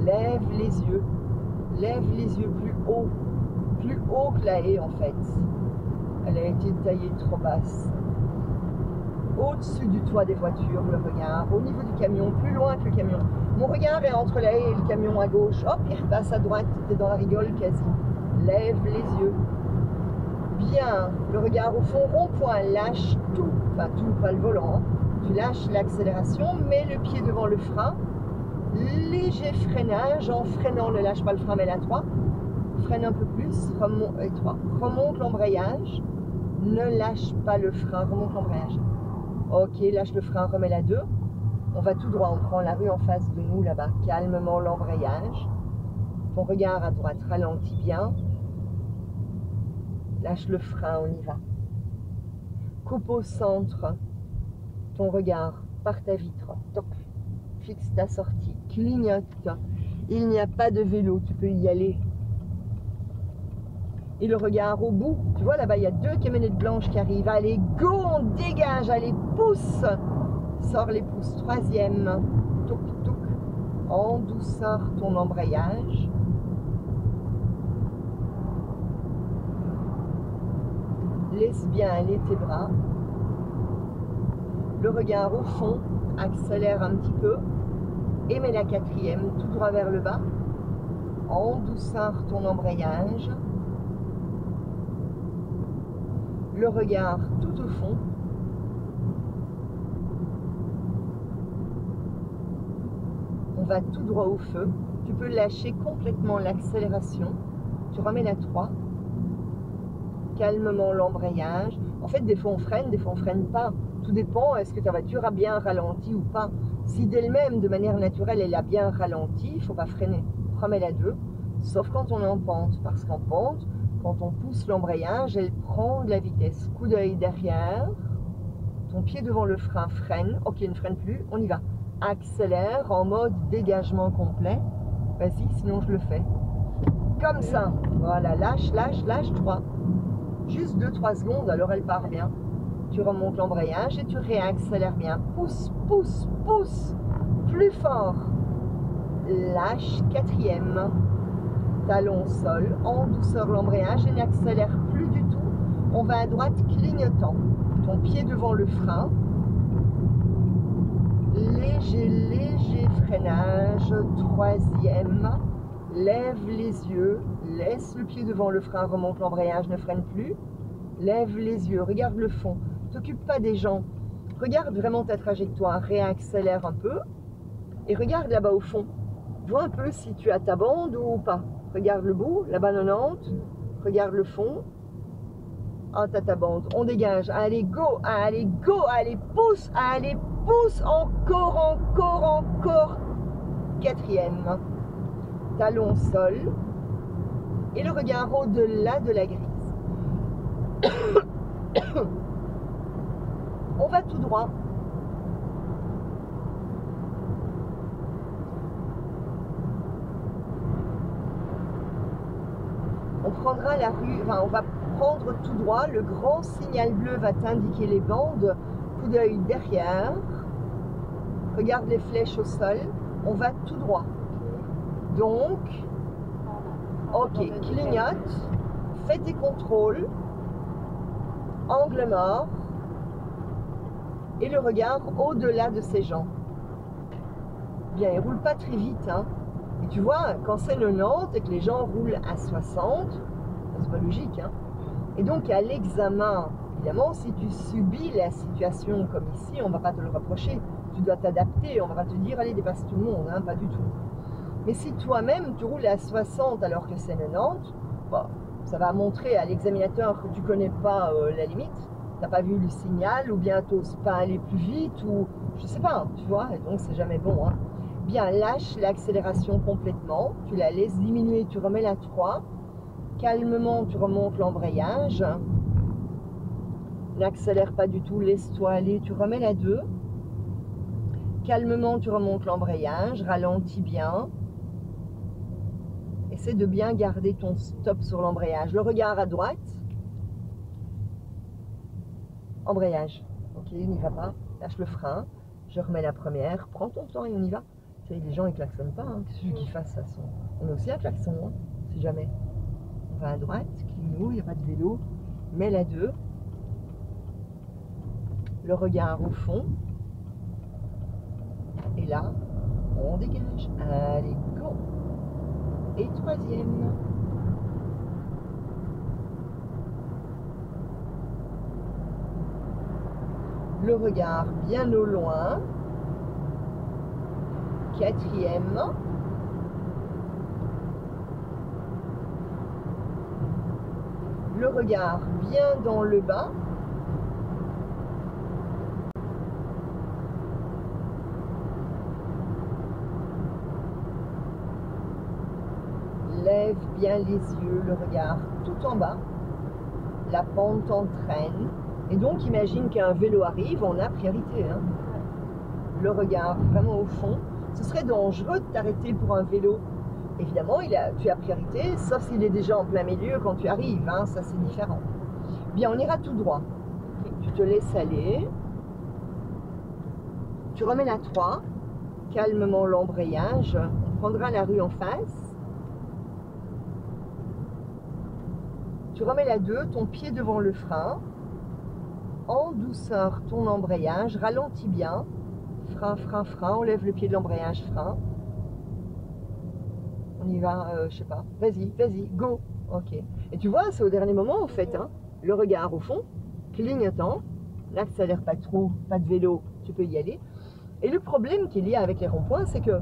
S1: Lève les yeux. Lève les yeux plus haut. Plus haut que la haie en fait. Elle a été taillée trop basse. Au-dessus du toit des voitures, le regard. Au niveau du camion, plus loin que le camion. Mon regard est entre la haie et le camion à gauche. Hop, il repasse à droite. T'es dans la rigole quasi. Lève les yeux. Bien. Le regard au fond, rond-point. Lâche tout. Enfin, tout, pas le volant. Tu lâches l'accélération, mets le pied devant le frein. Léger freinage. En freinant, ne lâche pas le frein, mais la 3. Freine un peu plus. Remonte, et 3. Remonte l'embrayage. Ne lâche pas le frein. Remonte l'embrayage. Ok, lâche le frein, remets la 2. On va tout droit, on prend la rue en face de nous là-bas. Calmement l'embrayage. Ton regard à droite ralentit bien. Lâche le frein, on y va. Coupe au centre. Ton regard par ta vitre. Toc. Fixe ta sortie. Clignote. Il n'y a pas de vélo, tu peux y aller. Et le regard au bout, tu vois là-bas il y a 2 camionnettes blanches qui arrivent. Allez, go, on dégage, allez, pousse. Sors les pouces, troisième. Touc, touc. En douceur ton embrayage. Laisse bien aller tes bras. Le regard au fond, accélère un petit peu. Et mets la quatrième, tout droit vers le bas. En douceur ton embrayage. Le regard tout au fond. On va tout droit au feu. Tu peux lâcher complètement l'accélération. Tu remets la 3. Calmement l'embrayage. En fait, des fois on freine pas. Tout dépend, est-ce que ta voiture a bien ralenti ou pas. Si d'elle-même, de manière naturelle, elle a bien ralenti, il ne faut pas freiner. Remets la 2. Sauf quand on est en pente. Parce qu'en pente, quand on pousse l'embrayage, elle prend de la vitesse. Coup d'œil derrière. Ton pied devant le frein, freine. Ok, ne freine plus, on y va. Accélère en mode dégagement complet. Vas-y, sinon je le fais. Comme ça. Voilà, lâche, lâche, lâche, 3. Juste 2-3 secondes, alors elle part bien. Tu remontes l'embrayage et tu réaccélères bien. Pousse, pousse, pousse. Plus fort. Lâche, quatrième. Talon au sol, en douceur l'embrayage et n'accélère plus du tout. On va à droite clignotant. Ton pied devant le frein. Léger, léger freinage. Troisième. Lève les yeux. Laisse le pied devant le frein. Remonte l'embrayage. Ne freine plus. Lève les yeux. Regarde le fond. T'occupe pas des gens. Regarde vraiment ta trajectoire. Réaccélère un peu. Et regarde là-bas au fond. Vois un peu si tu as ta bande ou pas. Regarde le bout, la bas 90. Regarde le fond. Ah, t'as ta bande. On dégage. Allez, go. Allez, go. Allez, pousse. Allez, pousse. Encore, encore, encore. Quatrième. Talon au sol. et le regard au-delà de la grise. On va tout droit. On prendra la rue, enfin on va prendre tout droit, le grand signal bleu va t'indiquer les bandes, coup d'œil derrière, regarde les flèches au sol, on va tout droit. Donc, ok, clignote, fais tes contrôles, angle mort, et le regard au-delà de ces gens. Bien, il ne roule pas très vite, hein. Et tu vois, quand c'est 90 et que les gens roulent à 60, c'est pas logique, hein. Et donc, à l'examen, évidemment, si tu subis la situation comme ici, on ne va pas te le reprocher. Tu dois t'adapter, on va pas te dire, allez, dépasse tout le monde, hein, pas du tout. Mais si toi-même, tu roules à 60 alors que c'est 90, bon, ça va montrer à l'examinateur que tu ne connais pas la limite, tu n'as pas vu le signal, ou bien tu n'oses pas aller plus vite, ou je sais pas, tu vois, et donc c'est jamais bon, hein. Bien, lâche l'accélération complètement, tu la laisses diminuer, tu remets la 3, calmement tu remontes l'embrayage, n'accélère pas du tout, laisse-toi aller, tu remets la 2, calmement tu remontes l'embrayage, ralentis bien, essaie de bien garder ton stop sur l'embrayage, le regard à droite, embrayage, ok, il n'y va pas, lâche le frein, je remets la première, prends ton temps et on y va. Tu sais, les gens ils klaxonnent pas, hein. Celui qui fasse ça son. On a aussi un klaxon, hein, si jamais. On va à droite, clignot, il n'y a pas de vélo, mets la 2, le regard au fond, et là, on dégage. Allez, go! Et troisième. Le regard bien au loin. Quatrième. Le regard bien dans le bas. Lève bien les yeux, le regard tout en bas. La pente entraîne. Et donc imagine qu'un vélo arrive, on a priorité, hein. Le regard vraiment au fond. Ce serait dangereux de t'arrêter pour un vélo. Évidemment, tu as priorité, sauf s'il est déjà en plein milieu quand tu arrives, hein, ça c'est différent. Bien, on ira tout droit. Tu te laisses aller. Tu remets la 3, calmement l'embrayage. On prendra la rue en face. Tu remets la 2, ton pied devant le frein. En douceur, ton embrayage, ralentis bien. Frein, frein, frein, on lève le pied de l'embrayage, frein. On y va, je sais pas. Vas-y, vas-y, go. Ok. Et tu vois, c'est au dernier moment, en fait, hein. Le regard au fond, clignotant. N'accélère pas trop, pas de vélo, tu peux y aller. Et le problème qu'il y a avec les ronds-points, c'est que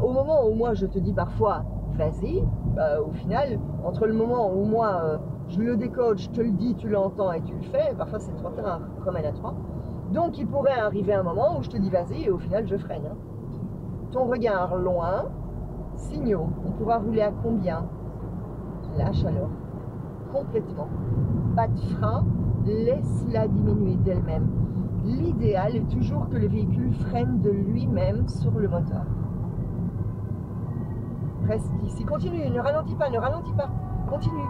S1: au moment où moi je te dis parfois, vas-y, au final, entre le moment où moi je le décode, je te le dis, tu l'entends et tu le fais, parfois c'est trop tard, remets la 3. Donc il pourrait arriver un moment où je te dis vas-y et au final je freine, hein. Ton regard loin, signaux, on pourra rouler à combien? Lâche alors, complètement. Pas de frein, laisse-la diminuer d'elle-même. L'idéal est toujours que le véhicule freine de lui-même sur le moteur. Reste ici, continue, ne ralentis pas, continue.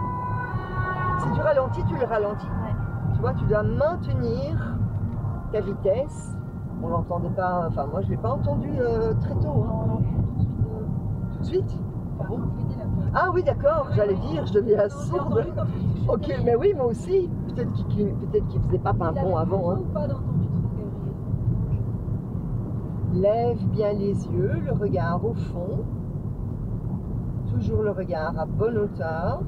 S1: Si tu ralentis, tu le ralentis. Ouais. Tu vois, tu dois maintenir ta vitesse. On l'entendait pas, enfin moi je ne l'ai pas entendu très tôt. Hein. Tout de suite. Ah bon? Ah oui, d'accord, j'allais dire, je deviens sourde. Ok, mais oui, moi aussi. Peut-être qu'il faisait pas pimpon avant. Hein. Lève bien les yeux, le regard au fond. Toujours le regard à bonne hauteur.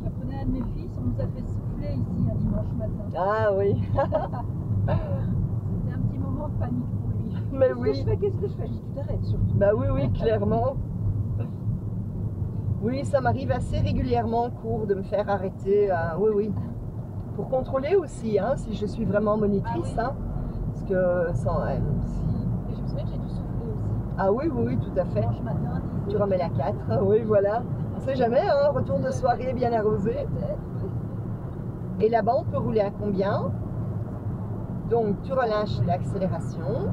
S3: J'apprenais à un de mes fils, on nous a fait souffler ici un dimanche matin.
S1: Ah oui.
S3: C'était un petit moment de panique pour lui.
S1: Mais oui.
S3: Qu'est-ce que je fais? Je dis, tu t'arrêtes surtout.
S1: Bah oui, oui, clairement. Oui, ça m'arrive assez régulièrement en cours de me faire arrêter. Oui, oui. Pour contrôler aussi, hein, si je suis vraiment monitrice. Ah, oui. Hein, parce que sans...
S3: Et je me souviens que j'ai dû souffler aussi.
S1: Ah oui, oui, oui, tout à fait.
S3: Dimanche matin,
S1: Tu remets la 4, oui voilà. On sait jamais, hein, retour de soirée bien arrosé. Et là-bas, on peut rouler à combien? Donc, tu relâches l'accélération.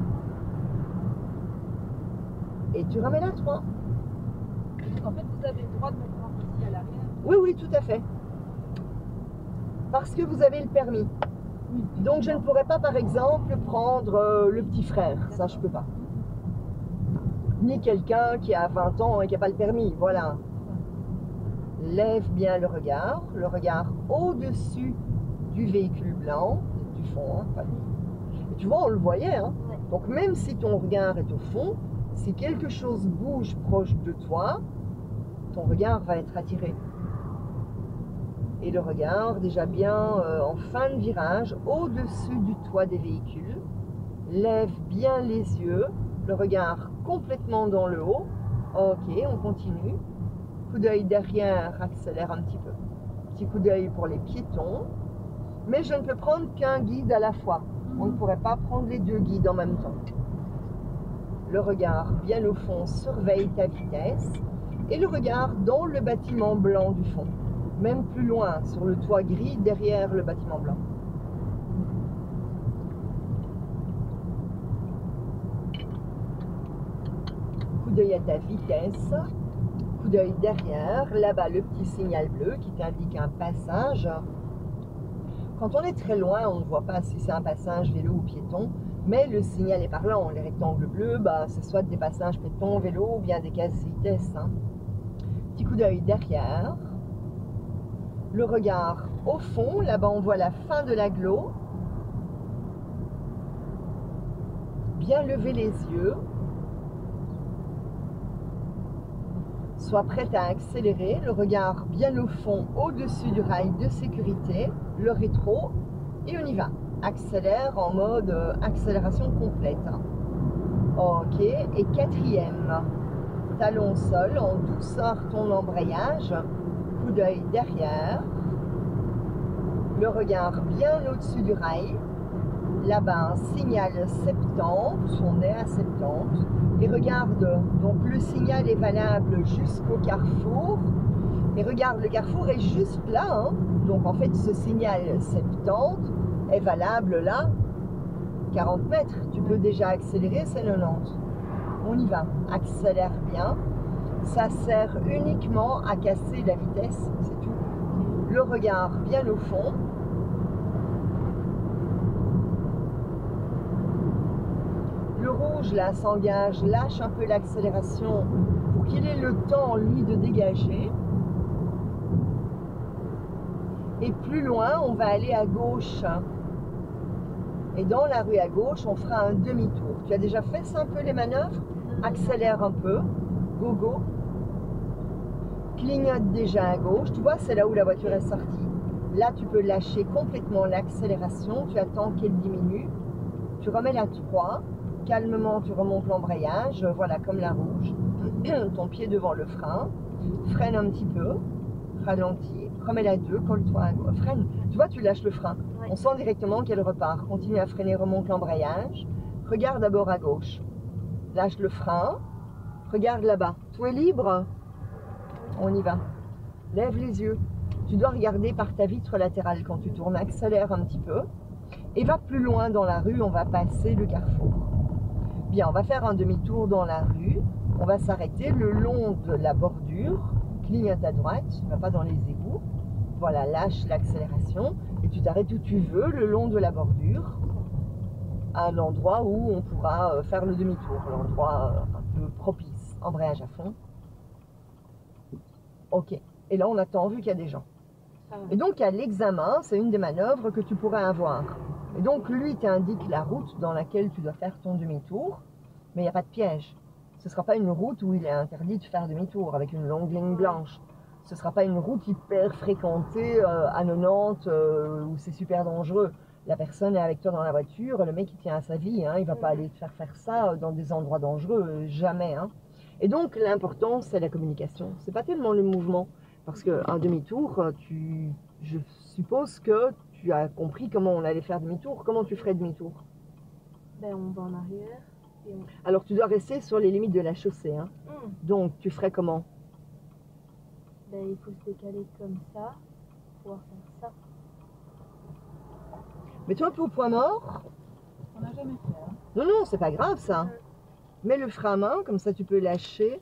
S1: Et tu remets la 3.
S3: En fait, vous avez le droit de me prendre ici à l'arrière.
S1: Oui, oui, tout à fait. Parce que vous avez le permis. Donc, je ne pourrais pas, par exemple, prendre le petit frère. Ça, je peux pas. Ni quelqu'un qui a 20 ans et qui n'a pas le permis. Voilà. Lève bien le regard au-dessus du véhicule blanc, du fond. Hein, et tu vois, on le voyait. Hein.
S2: Ouais.
S1: Donc, même si ton regard est au fond, si quelque chose bouge proche de toi, ton regard va être attiré. Et le regard, déjà bien en fin de virage, au-dessus du toit des véhicules. Lève bien les yeux, le regard complètement dans le haut. Ok, on continue. Coup d'œil derrière, accélère un petit peu. Petit coup d'œil pour les piétons. Mais je ne peux prendre qu'un guide à la fois. On ne pourrait pas prendre les deux guides en même temps. Le regard bien au fond surveille ta vitesse. Et le regard dans le bâtiment blanc du fond. Même plus loin, sur le toit gris, derrière le bâtiment blanc. Coup d'œil à ta vitesse. Coup d'œil derrière. Là-bas, le petit signal bleu qui t'indique un passage. Quand on est très loin, on ne voit pas si c'est un passage vélo ou piéton. Mais le signal est parlant. Les rectangles bleus, bah, c'est soit des passages piétons, vélo ou bien des cases vitesse. Hein. Petit coup d'œil derrière. Le regard au fond. Là-bas, on voit la fin de l'agglo. Bien lever les yeux. Sois prête à accélérer. Le regard bien au fond, au-dessus du rail de sécurité. Le rétro. Et on y va. Accélère en mode accélération complète. Ok. Et quatrième. Talon au sol. En douceur ton embrayage. Coup d'œil derrière. Le regard bien au-dessus du rail. Là-bas, un signal 70. On est à 70. Et regarde, donc le signal est valable jusqu'au carrefour. Et regarde, le carrefour est juste là. Hein. Donc en fait, ce signal 70 est valable là. 40 mètres. Tu peux déjà accélérer, c'est 90. On y va. Accélère bien. Ça sert uniquement à casser la vitesse, c'est tout. Le regard bien au fond. Le rouge là s'engage, lâche un peu l'accélération pour qu'il ait le temps lui de dégager. Et plus loin, on va aller à gauche. Et dans la rue à gauche, on fera un demi-tour. Tu as déjà fait ça un peu les manœuvres? Accélère un peu. Go, go. Clignote déjà à gauche. Tu vois, c'est là où la voiture est sortie. Là, tu peux lâcher complètement l'accélération. Tu attends qu'elle diminue. Tu remets la 3. Calmement, tu remontes l'embrayage. Voilà, comme la rouge. Ton pied devant le frein. Freine un petit peu. Ralentis. Remets la 2. Colle-toi à gauche. Freine. Tu vois, tu lâches le frein.
S2: Ouais.
S1: On sent directement qu'elle repart. Continue à freiner. Remonte l'embrayage. Regarde d'abord à gauche. Lâche le frein. Regarde là-bas. Tout est libre. On y va. Lève les yeux. Tu dois regarder par ta vitre latérale quand tu tournes. Accélère un petit peu. Et va plus loin dans la rue. On va passer le carrefour. Bien, on va faire un demi-tour dans la rue. On va s'arrêter le long de la bordure. Clignote à droite. Tu ne vas pas dans les égouts. Voilà, lâche l'accélération. Et tu t'arrêtes où tu veux, le long de la bordure. À un endroit où on pourra faire le demi-tour. L'endroit un peu propice. Embrayage à fond. Ok. Et là, on a tant vu qu'il y a des gens. Et donc, à l'examen, c'est une des manœuvres que tu pourrais avoir. Et donc, lui t'indique la route dans laquelle tu dois faire ton demi-tour, mais il n'y a pas de piège. Ce ne sera pas une route où il est interdit de faire demi-tour avec une longue ligne blanche. Ce ne sera pas une route hyper fréquentée à 90 où c'est super dangereux. La personne est avec toi dans la voiture, le mec il tient à sa vie, hein, il ne va pas aller te faire ça dans des endroits dangereux, jamais. Hein. Et donc, l'important, c'est la communication. C'est pas tellement le mouvement. Parce qu'un demi-tour, je suppose que tu as compris comment on allait faire demi-tour. Comment tu ferais demi-tour?
S2: Ben, on va en arrière. Et on...
S1: Alors tu dois rester sur les limites de la chaussée. Hein.
S2: Hum.
S1: Donc tu ferais comment?
S2: Ben, il faut se décaler comme ça, pour pouvoir faire ça.
S1: Mets-toi un peu au point mort.
S3: On n'a jamais fait. Hein.
S1: Non, non, c'est pas grave ça. Mets le frein à main, comme ça tu peux lâcher.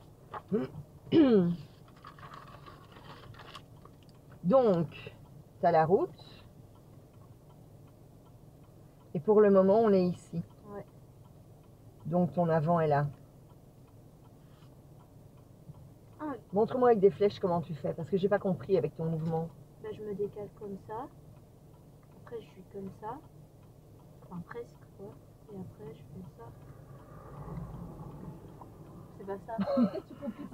S1: Donc, tu as la route. Et pour le moment, on est ici.
S2: Ouais.
S1: Donc ton avant est là.
S2: Ah oui.
S1: Montre-moi avec des flèches comment tu fais, parce que j'ai pas compris avec ton mouvement.
S2: Ben, je me décale comme ça. Après, je suis comme ça. Enfin, presque, quoi. Et après, je fais ça. C'est pas ça.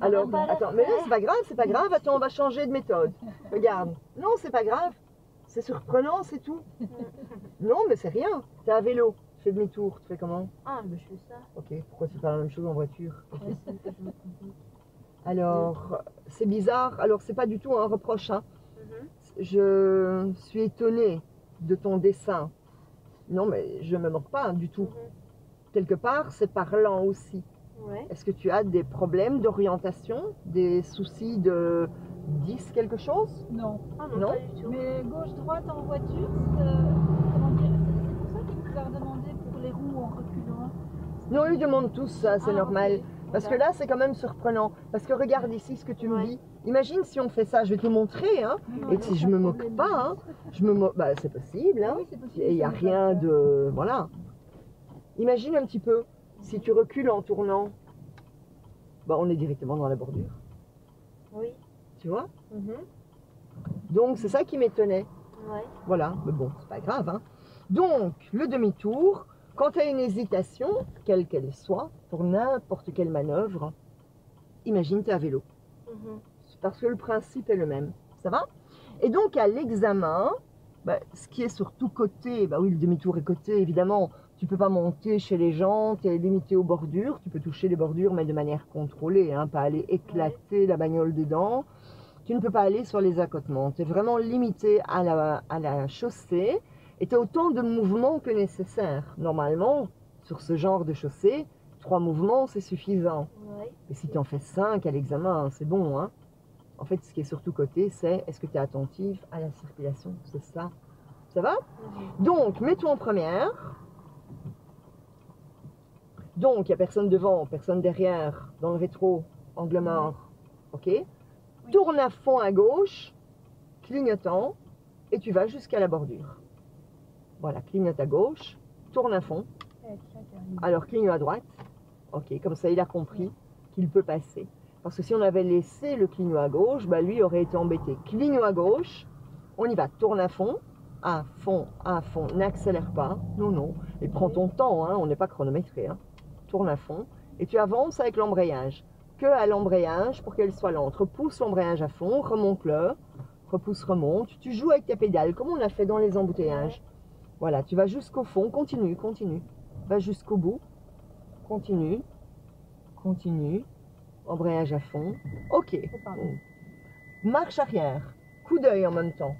S1: Alors,
S2: va pas la
S1: attends, mais là,
S2: faire.
S1: c'est pas grave, c'est pas grave. Attends, on va changer de méthode. Regarde. Non, c'est pas grave. C'est surprenant, c'est tout. Non, mais c'est rien. T'es à vélo. Tu fais demi-tour. Tu fais comment?
S2: Ah, ben, je fais ça.
S1: Ok. Pourquoi c'est pas la même chose en voiture? Ok.
S2: Ouais, c'est que je me complique.
S1: Alors, c'est bizarre. Alors, c'est pas du tout un reproche. Hein.
S2: Mhm.
S1: Je suis étonnée de ton dessin. Non, mais je me moque pas hein, du tout.
S2: Mhm.
S1: Quelque part, c'est parlant aussi.
S2: Ouais.
S1: Est-ce que tu as des problèmes d'orientation, des soucis de 10 quelque chose?
S3: Non.
S2: Ah non,
S1: Non.
S2: pas du tout.
S3: Mais gauche-droite en voiture, comment dire, c'est pour ça qu'il nous a redemandé pour les roues en reculant.
S1: Non, ils demandent tous ça, c'est
S3: Ah,
S1: normal.
S3: ok.
S1: Parce que là, c'est quand même surprenant. Parce que regarde ici ce que tu me
S2: Ouais.
S1: dis. Imagine si on fait ça, je vais te montrer. Hein.
S3: Non,
S1: Et
S3: non,
S1: si je me moque pas, hein, je me moque. Bah, c'est possible. Hein.
S3: Oui, c'est possible.
S1: Et il n'y a
S3: ça,
S1: rien
S3: ça.
S1: de. Voilà. Imagine un petit peu, si tu recules en tournant, bah, on est directement dans la bordure.
S2: Oui.
S1: Tu vois?
S2: Mhm.
S1: Donc, c'est ça qui m'étonnait.
S2: Ouais.
S1: Voilà, mais bon, c'est pas grave. Hein. Donc, le demi-tour, quand tu as une hésitation, quelle qu'elle soit, pour n'importe quelle manœuvre, imagine tu es à vélo.
S2: Mhm.
S1: Parce que le principe est le même. Ça va? Et donc, à l'examen, bah, ce qui est sur tout côté, bah oui, le demi-tour est côté, évidemment. Tu peux pas monter chez les gens, tu es limité aux bordures. Tu peux toucher les bordures, mais de manière contrôlée, hein, pas aller éclater la bagnole dedans. Tu ne peux pas aller sur les accotements. Tu es vraiment limité à la chaussée et tu as autant de mouvements que nécessaire. Normalement, sur ce genre de chaussée, 3 mouvements, c'est suffisant.
S2: Ouais.
S1: Et si tu en fais 5 à l'examen, c'est bon. Hein. En fait, ce qui est surtout côté, c'est est-ce que tu es attentif à la circulation? C'est ça. Ça va?
S2: Mhm.
S1: Donc, mets-toi en première. Donc, il n'y a personne devant, personne derrière, dans le rétro, angle mort. OK? Tourne à fond à gauche, clignotant, et tu vas jusqu'à la bordure. Voilà, clignote à gauche, tourne à fond. Alors, clignote à droite. OK, comme ça, il a compris qu'il peut passer. Parce que si on avait laissé le clignot à gauche, bah, lui aurait été embêté. Clignot à gauche, on y va, tourne à fond, n'accélère pas. Non, non. Et prends ton temps, hein, on n'est pas chronométré. Hein. Tourne à fond, et tu avances avec l'embrayage. Que à l'embrayage pour qu'elle soit lente. Repousse l'embrayage à fond, remonte-le, repousse, remonte. Tu joues avec ta pédale, comme on a fait dans les embouteillages. Voilà, tu vas jusqu'au fond, continue, continue. Va jusqu'au bout, continue, continue. Embrayage à fond. Ok. Marche arrière. Coup d'œil en même temps.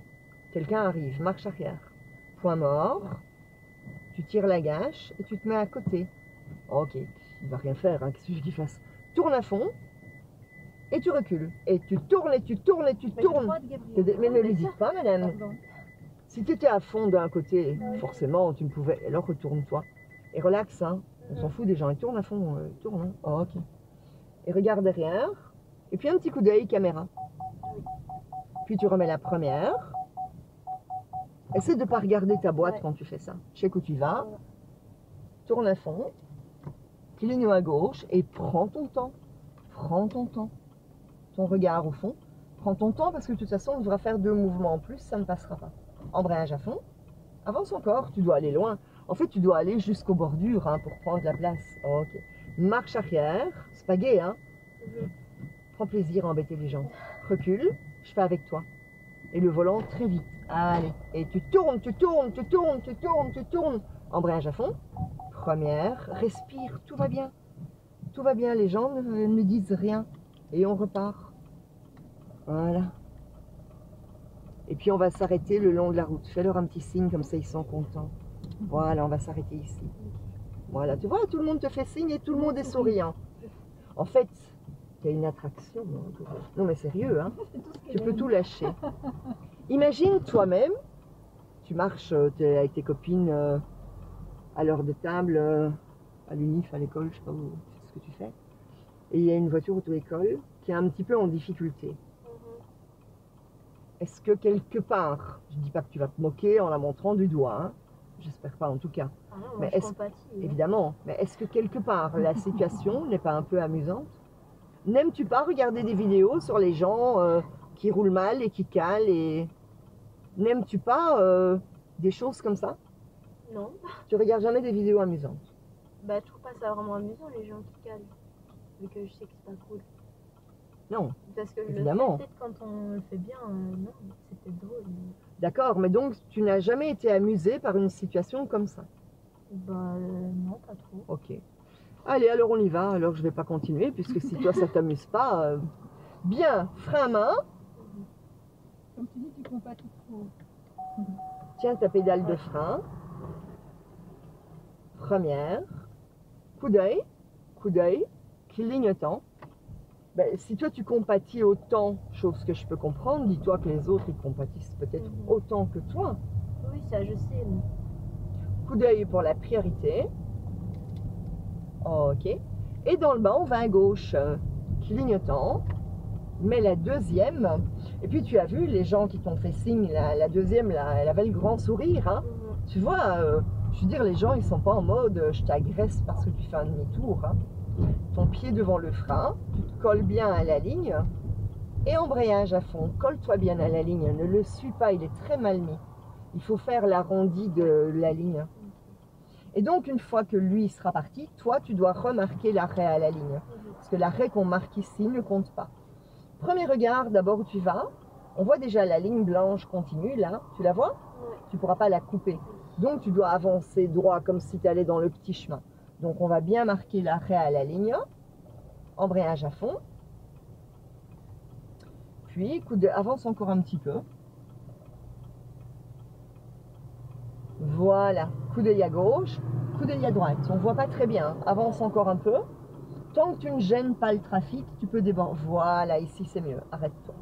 S1: Quelqu'un arrive, marche arrière. Point mort. Tu tires la gâche et tu te mets à côté. Ok, il va rien faire, hein. Qu'est-ce que je veux qu'il fasse? Tourne à fond et tu recules. Et tu tournes et tu tournes et tu
S3: Mais
S1: tournes.
S3: droite, Gabriel.
S1: Mais ne l'hésite pas, madame.
S3: Pardon.
S1: Si tu étais à fond d'un côté, forcément, tu ne pouvais. Alors retourne-toi. Et relax, hein. On s'en fout des gens. Ils tournent à fond. Tourne. Hein. Oh, ok. Et regarde derrière. Et puis un petit coup d'œil caméra. Puis tu remets la première. Essaie de ne pas regarder ta boîte quand tu fais ça. Je sais où tu vas. Tourne à fond. Cligne à gauche et prends ton temps. Prends ton temps. Ton regard au fond. Prends ton temps parce que de toute façon, on devra faire 2 mouvements en plus, ça ne passera pas. Embrayage à fond. Avance encore, tu dois aller loin. En fait, tu dois aller jusqu'aux bordures hein, pour prendre la place. Ok. Marche arrière. C'est pas gai, hein. Prends plaisir à embêter les gens. Recule, je fais avec toi. Et le volant très vite. Allez. Et tu tournes, tu tournes, tu tournes, tu tournes, tu tournes. Embrayage à fond. Première. Respire, tout va bien. Tout va bien, les gens ne disent rien. Et on repart. Voilà. Et puis on va s'arrêter le long de la route. Fais-leur un petit signe, comme ça ils sont contents. Voilà, on va s'arrêter ici. Voilà, tu vois, tout le monde te fait signe et tout le monde est souriant. En fait, tu as une attraction. Non mais sérieux, hein, tu peux tout lâcher. Imagine toi-même, tu marches t'es avec tes copines à l'heure de table, à l'unif, à l'école, je sais pas où, ce que tu fais. Et il y a une voiture auto-école qui est un petit peu en difficulté. Est-ce que quelque part, je ne dis pas que tu vas te moquer en la montrant du doigt, hein, j'espère pas en tout cas,
S2: Ah non,
S1: mais
S2: moi je compatis.
S1: évidemment, mais est-ce que quelque part la situation n'est pas un peu amusante? N'aimes-tu pas regarder des vidéos sur les gens qui roulent mal et qui calent et n'aimes-tu pas des choses comme ça?
S2: Non.
S1: Tu regardes jamais des vidéos amusantes?
S2: Bah, je trouve pas ça vraiment amusant, les gens qui calent. Vu que je sais que c'est pas cool.
S1: Non,
S2: Parce que je
S1: évidemment.
S2: le fais peut-être quand on le fait bien, non, c'est peut-être drôle. Mais...
S1: D'accord, mais donc tu n'as jamais été amusé par une situation comme ça?
S2: Bah, non, pas trop.
S1: Ok. Allez, alors on y va. Alors je vais pas continuer puisque si toi ça t'amuse pas. Bien, frein à main.
S3: Comme tu dis, tu compatis trop.
S1: Tiens ta pédale de frein. Première. Coup d'œil, clignotant. Ben, si toi tu compatis autant, chose que je peux comprendre, dis-toi que les autres ils compatissent peut-être autant que toi.
S2: Oui, ça je sais. Mais...
S1: Coup d'œil pour la priorité. Ok. Et dans le bas, on va à gauche, clignotant. Mais la deuxième, et puis tu as vu les gens qui t'ont fait signe, la deuxième, là, elle avait le grand sourire. Hein. Tu vois, je veux dire, les gens, ils sont pas en mode je t'agresse parce que tu fais un demi-tour. Hein. Ton pied devant le frein, tu te colles bien à la ligne. Et embrayage à fond, colle-toi bien à la ligne, ne le suis pas, il est très mal mis. Il faut faire l'arrondi de la ligne. Et donc, une fois que lui sera parti, toi, tu dois remarquer l'arrêt à la ligne. Parce que l'arrêt qu'on marque ici ne compte pas. Premier regard, d'abord où tu vas, on voit déjà la ligne blanche continue, là, tu la vois? Tu ne pourras pas la couper. Donc, tu dois avancer droit comme si tu allais dans le petit chemin. Donc, on va bien marquer l'arrêt à la ligne. Embrayage à fond. Puis, avance encore un petit peu. Voilà, coup d'œil à gauche, coup d'œil à droite. On ne voit pas très bien, avance encore un peu. Tant que tu ne gênes pas le trafic, tu peux déborder. Voilà, ici c'est mieux, arrête-toi.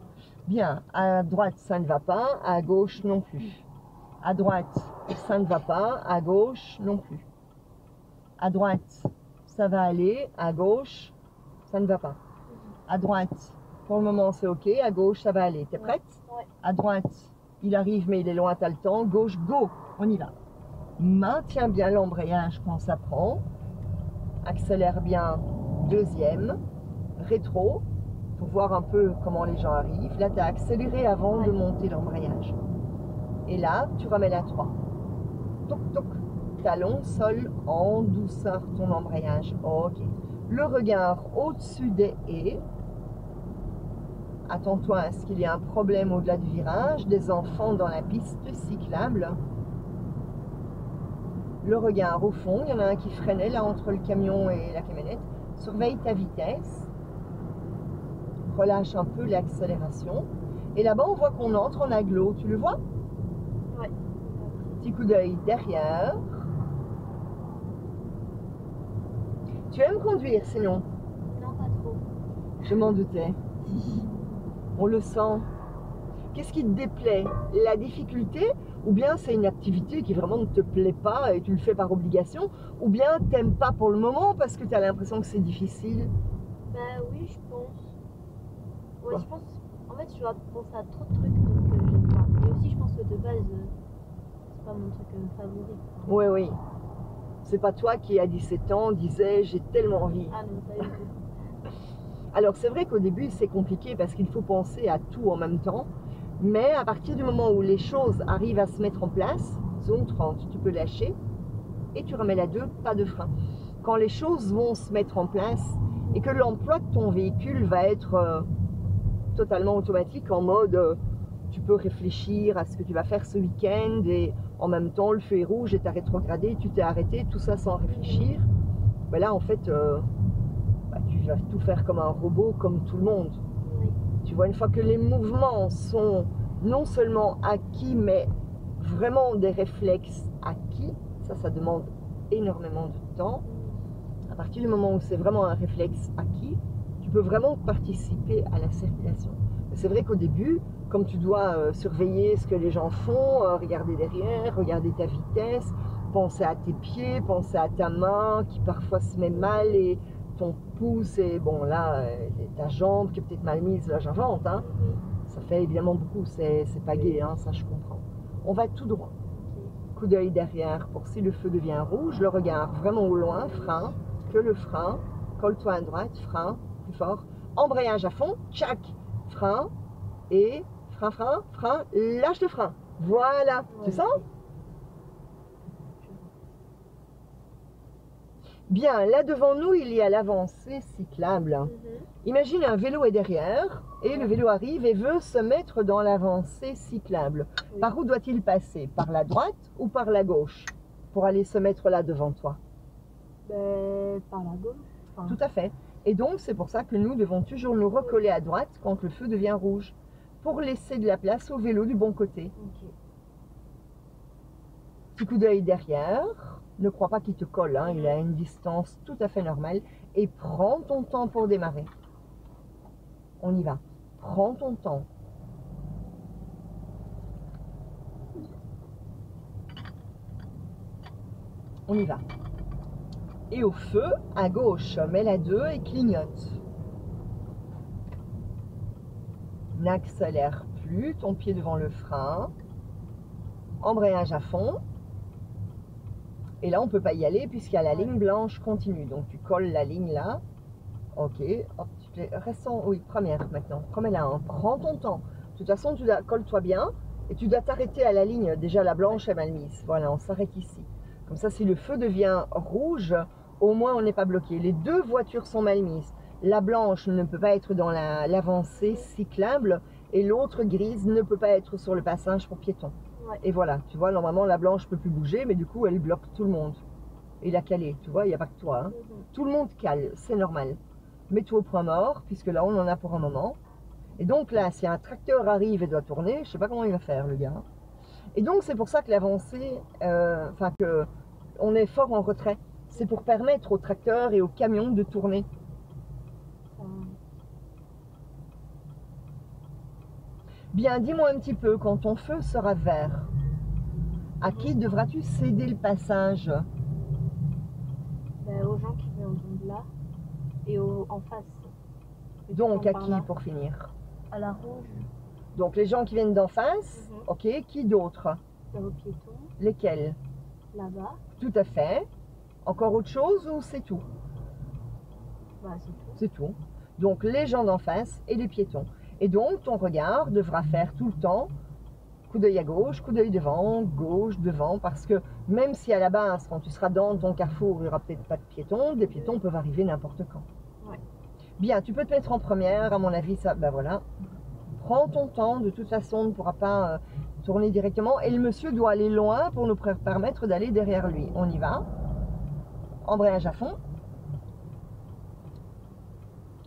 S1: Bien, à droite ça ne va pas, à gauche non plus. À droite ça ne va pas, à gauche non plus. À droite ça va aller, à gauche ça ne va pas. À droite, pour le moment c'est ok, à gauche ça va aller. T'es prête? À droite, il arrive mais il est loin, t'as le temps. Gauche, go, on y va. Maintiens bien l'embrayage quand ça prend. Accélère bien, deuxième. Rétro, pour voir un peu comment les gens arrivent. Là, tu as accéléré avant de monter l'embrayage. Et là, tu remets la 3. Toc, toc. Talon, sol, en douceur ton embrayage. Ok. Le regard au-dessus des haies. Attends-toi à ce qu'il y ait un problème au-delà du virage, des enfants dans la piste cyclable. Le regard au fond, il y en a un qui freinait là entre le camion et la camionnette. Surveille ta vitesse. Relâche un peu l'accélération. Et là-bas, on voit qu'on entre en agglo. Tu le vois?
S2: Ouais.
S1: Petit coup d'œil derrière. Tu aimes conduire sinon?
S2: Non, pas trop.
S1: Je m'en doutais. On le sent. Qu'est-ce qui te déplaît? La difficulté? Ou bien c'est une activité qui vraiment ne te plaît pas et tu le fais par obligation? Ou bien t'aimes pas pour le moment parce que tu as l'impression que c'est difficile?
S2: Bah oui, je pense. Ouais,
S1: Quoi?
S2: je pense. En fait, je dois penser à trop de trucs donc j'aime pas. Et aussi, je pense que de base, c'est pas mon truc favori.
S1: Oui, oui. C'est pas toi qui, à 17 ans, disais j'ai tellement envie.
S2: Ah non, pas du tout.
S1: Alors c'est vrai qu'au début c'est compliqué parce qu'il faut penser à tout en même temps, mais à partir du moment où les choses arrivent à se mettre en place, zone 30, tu peux lâcher et tu remets la 2, pas de frein. Quand les choses vont se mettre en place et que l'emploi de ton véhicule va être totalement automatique en mode tu peux réfléchir à ce que tu vas faire ce week-end et en même temps le feu est rouge et tu as rétrogradé, tu t'es arrêté, tout ça sans réfléchir, ben là en fait tu vas tout faire comme un robot, comme tout le monde.
S2: Oui.
S1: Tu vois, une fois que les mouvements sont non seulement acquis, mais vraiment des réflexes acquis, ça demande énormément de temps. À partir du moment où c'est vraiment un réflexe acquis, tu peux vraiment participer à la circulation. C'est vrai qu'au début, comme tu dois surveiller ce que les gens font, regarder derrière, regarder ta vitesse, penser à tes pieds, penser à ta main qui parfois se met mal et ton pouce et bon là, ta jambe qui est peut-être mal mise, là j'invente, hein. Ça fait évidemment beaucoup, c'est pas gai, hein, ça je comprends. On va tout droit. Coup d'œil derrière pour si le feu devient rouge, le regard vraiment au loin, frein, que le frein, colle-toi à droite, frein, plus fort, embrayage à fond, tchac, frein, et frein, frein, frein, lâche le frein. Voilà, tu sens? Bien, là devant nous, il y a l'avancée cyclable. Imagine un vélo est derrière, et le vélo arrive et veut se mettre dans l'avancée cyclable. Par où doit-il passer? Par la droite ou par la gauche? Pour aller se mettre là devant toi?
S2: Par la gauche. Enfin,
S1: Tout à fait. Et donc, c'est pour ça que nous devons toujours nous recoller à droite quand le feu devient rouge, pour laisser de la place au vélo du bon côté.
S2: ok.
S1: Petit coup d'œil derrière, ne crois pas qu'il te colle, hein, il est à une distance tout à fait normale, et prends ton temps pour démarrer. On y va. Prends ton temps. On y va. Et au feu, à gauche, mets la 2 et clignote. N'accélère plus, ton pied devant le frein. Embrayage à fond. Et là, on ne peut pas y aller puisqu'il y a la ligne blanche continue. Donc, tu colles la ligne là. Ok. Hop, restons, oui, première maintenant. Remets-la 1. Prends ton temps. De toute façon, colle-toi bien. Et tu dois t'arrêter à la ligne. Déjà, la blanche est mal mise. Voilà, on s'arrête ici. Comme ça, si le feu devient rouge, au moins, on n'est pas bloqué. Les deux voitures sont mal mises. La blanche ne peut pas être dans l'avancée cyclable. Et l'autre grise ne peut pas être sur le passage pour piétons.
S2: Ouais.
S1: Et voilà, tu vois, normalement la blanche ne peut plus bouger, mais du coup elle bloque tout le monde. Et la calée, tu vois, il n'y a pas que toi. Hein. Tout le monde cale, c'est normal. Mets-toi au point mort, puisque là on en a pour un moment. Et donc là, si un tracteur arrive et doit tourner, je ne sais pas comment il va faire le gars. Et donc c'est pour ça que l'avancée, on est fort en retrait. C'est pour permettre aux tracteurs et aux camions de tourner. Bien, dis-moi un petit peu, quand ton feu sera vert, à qui devras-tu céder le passage?
S2: Aux gens qui viennent là et en face.
S1: Donc à qui pour finir?
S2: À la rouge,
S1: Donc les gens qui viennent d'en face, ok, qui d'autre?
S2: aux piétons,
S1: Lesquels?
S2: là-bas.
S1: Tout à fait. Encore autre chose ou c'est tout?
S2: C'est tout.
S1: C'est tout. Donc les gens d'en face et les piétons. Et donc ton regard devra faire tout le temps coup d'œil à gauche, coup d'œil devant, gauche, devant, parce que même si à la base, quand tu seras dans ton carrefour, il n'y aura peut-être pas de piétons, des piétons peuvent arriver n'importe quand.
S2: Ouais.
S1: Bien, tu peux te mettre en première, à mon avis, ça, ben voilà. Prends ton temps, de toute façon, on ne pourra pas tourner directement, et le monsieur doit aller loin pour nous permettre d'aller derrière lui. On y va. Embrayage à fond.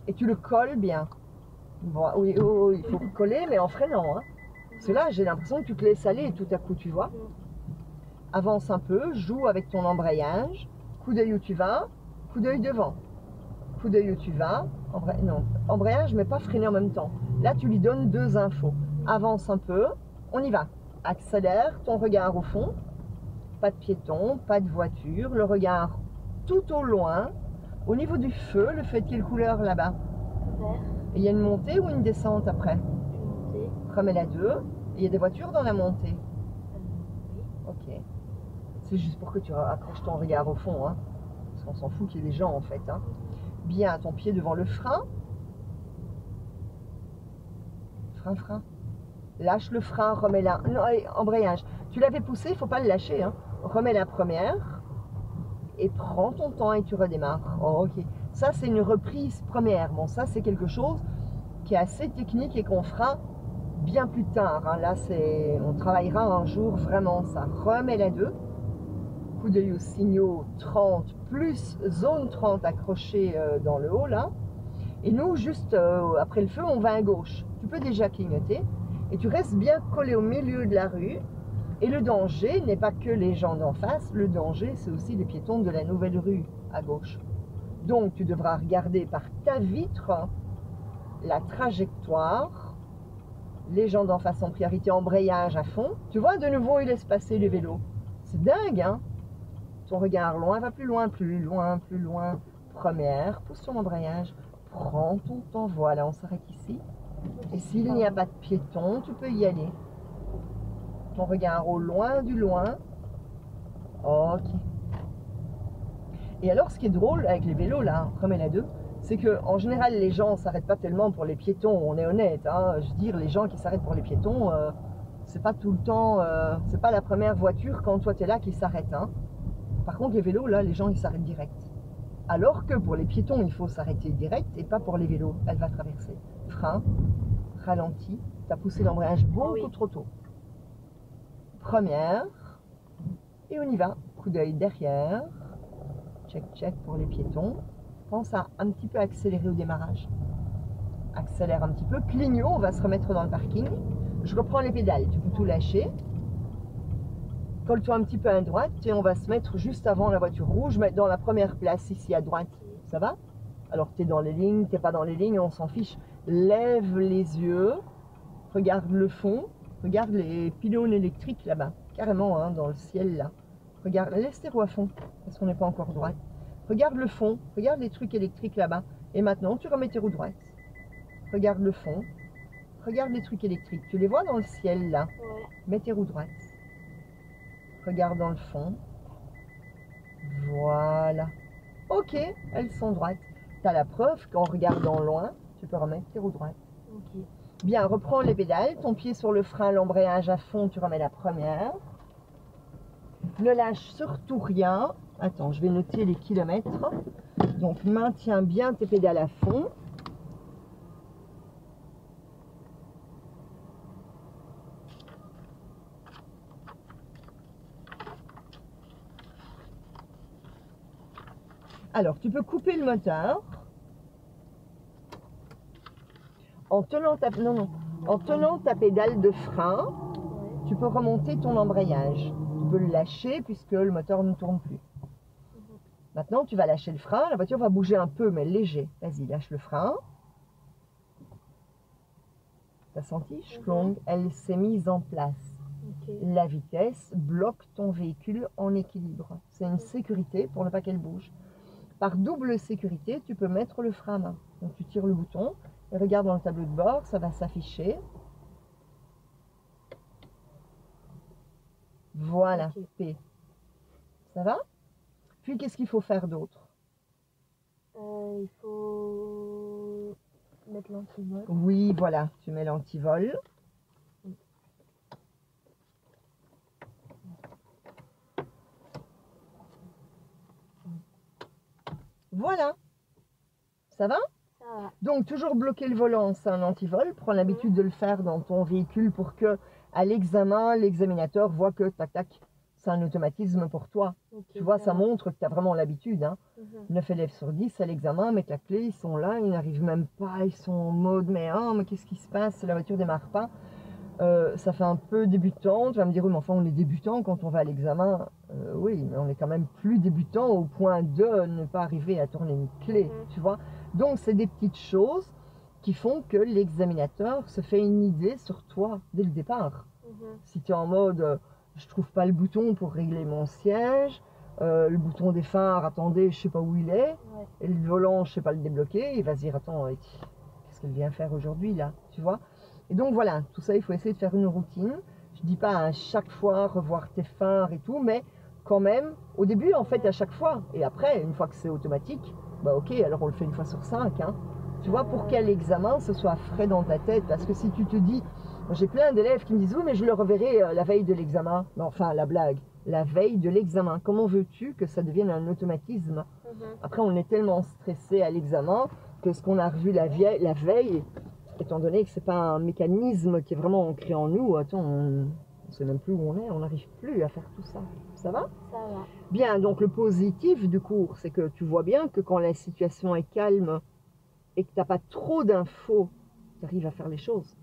S1: Et tu le colles bien. Bon, oui, oh, il faut coller, mais en freinant. Hein. Parce que là, j'ai l'impression que tu te laisses aller tout à coup, tu vois. Avance un peu, joue avec ton embrayage. Coup d'œil où tu vas, coup d'œil devant. Coup d'œil où tu vas. Non, embrayage, mais pas freiner en même temps. Là, tu lui donnes deux infos. Avance un peu, on y va. Accélère, ton regard au fond. Pas de piéton, pas de voiture. Le regard tout au loin. Au niveau du feu, le feu de quelle couleur là-bas?
S2: Vert,
S1: Et il y a une montée ou une descente après?
S2: une montée.
S1: Remets la 2. Et il y a des voitures dans la montée.
S2: Oui.
S1: Ok. C'est juste pour que tu accroches ton regard au fond. Hein. Parce qu'on s'en fout qu'il y ait des gens en fait. Hein. Bien, ton pied devant le frein. Frein, frein. Lâche le frein, remets la... Non, allez, embrayage. Tu l'avais poussé, il ne faut pas le lâcher. Hein. Remets la première. Et prends ton temps et tu redémarres. Oh, ok. Ça, c'est une reprise première. Bon, ça, c'est quelque chose qui est assez technique et qu'on fera bien plus tard. Hein. Là, on travaillera un jour vraiment ça. Remets la 2. Coup d'œil aux signaux 30 plus zone 30 accrochée dans le haut là. Et nous, juste après le feu, on va à gauche. Tu peux déjà clignoter et tu restes bien collé au milieu de la rue Et le danger n'est pas que les gens d'en face, le danger c'est aussi les piétons de la nouvelle rue à gauche. Donc tu devras regarder par ta vitre la trajectoire, les gens d'en face en priorité, embrayage à fond. Tu vois, de nouveau il laisse passer les vélos. C'est dingue, hein? Ton regard loin, va plus loin, plus loin, plus loin. Première, pousse ton embrayage, prends ton temps, voilà, on s'arrête ici. Et s'il n'y a pas de piéton, tu peux y aller. Ton regard au loin du loin. Ok. Et alors, ce qui est drôle avec les vélos, là, remets la 2, c'est qu'en général, les gens ne s'arrêtent pas tellement pour les piétons, on est honnête. Hein. Je veux dire, les gens qui s'arrêtent pour les piétons, c'est pas tout le temps, c'est pas la première voiture quand toi tu es là qui s'arrête. Hein. Par contre, les vélos, là, les gens, ils s'arrêtent direct. Alors que pour les piétons, il faut s'arrêter direct et pas pour les vélos. Elle va traverser. Frein, ralenti, tu as poussé l'embrayage beaucoup trop tôt. Première, et on y va. Coup d'œil derrière. Check, check pour les piétons. Pense à un petit peu accélérer au démarrage. Accélère un petit peu. Clignot, on va se remettre dans le parking. Je reprends les pédales, tu peux tout lâcher. Colle-toi un petit peu à droite et on va se mettre juste avant la voiture rouge, mettre dans la première place ici à droite. Ça va? Alors tu es dans les lignes, tu n'es pas dans les lignes, on s'en fiche. Lève les yeux, regarde le fond, regarde les pylônes électriques là-bas, carrément hein, dans le ciel là. Regarde, laisse tes roues à fond, parce qu'on n'est pas encore droite. Regarde le fond, regarde les trucs électriques là-bas. Et maintenant, tu remets tes roues droites. Regarde le fond, regarde les trucs électriques. Tu les vois dans le ciel là?
S2: Ouais.
S1: Mets tes roues droites. Regarde dans le fond. Voilà. Ok, elles sont droites. Tu as la preuve qu'en regardant loin, tu peux remettre tes roues droites.
S2: Ok.
S1: Bien, reprends les pédales. Ton pied sur le frein, l'embrayage à fond, tu remets la première. Ne lâche surtout rien. Attends, je vais noter les kilomètres. Donc, maintiens bien tes pédales à fond. Alors, tu peux couper le moteur en tenant ta pédale de frein.
S2: Ouais.
S1: Tu peux remonter ton embrayage. Tu peux le lâcher puisque le moteur ne tourne plus. Maintenant, tu vas lâcher le frein. La voiture va bouger un peu, mais léger. Vas-y, lâche le frein. T'as senti? Schlong, elle s'est mise en place.
S2: Ok.
S1: La vitesse bloque ton véhicule en équilibre. C'est une sécurité pour ne pas qu'elle bouge. Par double sécurité, tu peux mettre le frein à main. Donc tu tires le bouton et regarde dans le tableau de bord, ça va s'afficher. Voilà,
S2: Ok.
S1: P. Ça va? Puis qu'est-ce qu'il faut faire d'autre?
S2: Il faut mettre l'antivol.
S1: Oui, voilà, tu mets l'antivol. Voilà. Ça va?
S2: Ça va.
S1: Donc, toujours bloquer le volant, c'est un antivol. Prends l'habitude de le faire dans ton véhicule pour que, à l'examen, l'examinateur voit que, tac, tac, c'est un automatisme pour toi.
S2: Ok,
S1: Tu vois, ça
S2: va.
S1: montre que tu as vraiment l'habitude. Hein.
S2: Mhm.
S1: 9 élèves sur 10 à l'examen, mettent la clé, ils sont là, ils n'arrivent même pas, ils sont en mode, mais qu'est-ce qui se passe? La voiture ne démarre pas. Ça fait un peu débutant. Tu vas me dire, oui, mais enfin, on est débutant quand on va à l'examen. Oui, mais on est quand même plus débutant au point de ne pas arriver à tourner une clé, tu vois. Donc, c'est des petites choses qui font que l'examinateur se fait une idée sur toi dès le départ. Si tu es en mode, je trouve pas le bouton pour régler mon siège, le bouton des phares, attendez, je sais pas où il est,
S2: Ouais.
S1: et le volant, je sais pas le débloquer, il va se dire, attends, qu'est-ce qu'elle vient faire aujourd'hui là, tu vois. Et donc voilà, tout ça, il faut essayer de faire une routine. Je dis pas à chaque fois revoir tes phares et tout, mais quand même, au début, en fait, à chaque fois. Et après, une fois que c'est automatique, bah ok, alors on le fait une fois sur 5. Hein. Tu vois, pour quel examen ce soit frais dans ta tête. Parce que si tu te dis, j'ai plein d'élèves qui me disent, oui, mais je le reverrai la veille de l'examen. Mais enfin, la blague, la veille de l'examen. Comment veux-tu que ça devienne un automatisme? Après, on est tellement stressé à l'examen que ce qu'on a revu la veille, étant donné que c'est pas un mécanisme qui est vraiment ancré en nous, attends, on ne sait même plus où on est, on n'arrive plus à faire tout ça. Ça va?
S2: Ça va.
S1: Bien, donc le positif du cours, c'est que tu vois bien que quand la situation est calme et que tu n'as pas trop d'infos, tu arrives à faire les choses.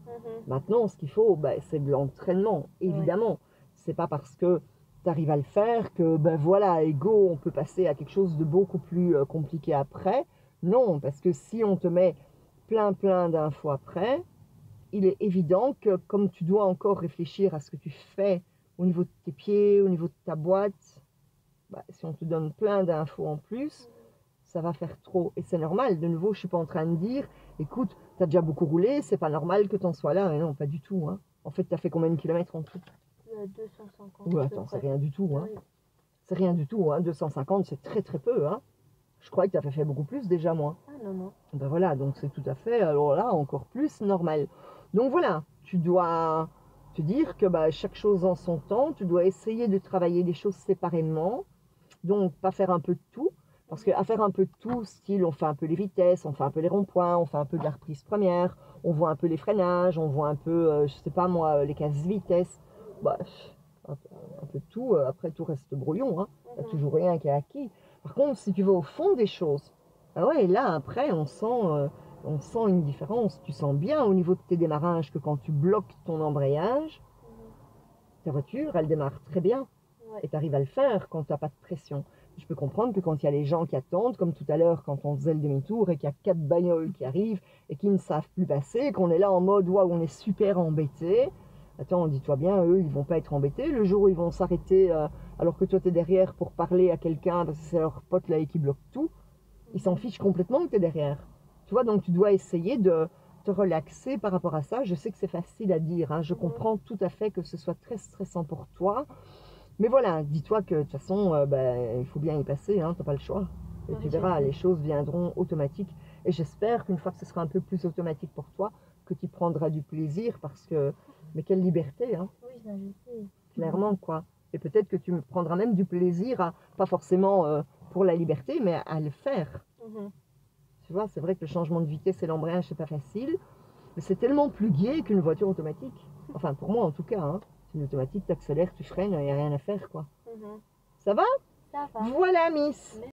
S1: Maintenant, ce qu'il faut, c'est de l'entraînement, évidemment. C'est pas parce que tu arrives à le faire que, ben voilà, ego, on peut passer à quelque chose de beaucoup plus compliqué après. Non, parce que si on te met plein d'infos après, il est évident que comme tu dois encore réfléchir à ce que tu fais au niveau de tes pieds, au niveau de ta boîte, bah, si on te donne plein d'infos en plus, ça va faire trop. Et c'est normal. De nouveau, je suis pas en train de dire, écoute, tu as déjà beaucoup roulé, c'est pas normal que tu en sois là. Mais non, pas du tout. Hein. En fait, tu as fait combien de kilomètres en tout?
S2: 250.
S1: Ouais, attends, c'est rien du tout. Hein.
S2: Oui.
S1: C'est rien du tout. Hein. 250, c'est très peu. Hein. Je crois que tu as fait beaucoup plus déjà, moi.
S2: Ah non, non.
S1: Ben voilà, donc c'est tout à fait, alors là, encore plus normal. Donc voilà, tu dois te dire que bah, chaque chose en son temps, tu dois essayer de travailler les choses séparément. Donc, pas faire un peu de tout. Parce qu'à faire un peu de tout, style, on fait un peu les vitesses, on fait un peu les ronds-points, on fait un peu de la reprise première, on voit un peu les freinages, on voit un peu, je sais pas moi, les casse-vitesses. Bah, un peu de tout, après tout reste brouillon, hein. Il n'y a toujours rien qui est acquis. Par contre, si tu vas au fond des choses, ah ouais, là, après, on sent une différence. Tu sens bien au niveau de tes démarrages que quand tu bloques ton embrayage, ta voiture, elle démarre très bien.
S2: Ouais.
S1: Et tu arrives à le faire quand tu n'as pas de pression. Je peux comprendre que quand il y a les gens qui attendent, comme tout à l'heure quand on faisait le demi-tour et qu'il y a 4 bagnoles qui arrivent et qui ne savent plus passer, qu'on est là en mode waouh, on est super embêté. Attends, dis-toi bien, eux, ils vont pas être embêtés. Le jour où ils vont s'arrêter alors que toi tu es derrière pour parler à quelqu'un parce que c'est leur pote là et qui bloque tout, ils s'en fichent complètement que tu es derrière. Tu vois, donc tu dois essayer de te relaxer par rapport à ça. Je sais que c'est facile à dire, hein. Je comprends tout à fait que ce soit très stressant pour toi. Mais voilà, dis-toi que de toute façon, il faut bien y passer, hein, tu n'as pas le choix. Et
S2: Oui,
S1: tu
S2: c'est
S1: verras,
S2: vrai.
S1: les choses viendront automatiques. Et j'espère qu'une fois que ce sera un peu plus automatique pour toi, que tu prendras du plaisir parce que, mais quelle liberté, hein,
S2: Oui, ça je sais.
S1: clairement, quoi. Et peut-être que tu me prendras même du plaisir, à, pas forcément pour la liberté, mais à le faire. Tu vois, c'est vrai que le changement de vitesse et l'embrayage, c'est pas facile, mais c'est tellement plus gai qu'une voiture automatique. Enfin, pour moi en tout cas, hein. C'est une automatique, tu accélères, tu freines, il n'y a rien à faire, quoi. Ça va?
S2: Ça va.
S1: Voilà, Miss.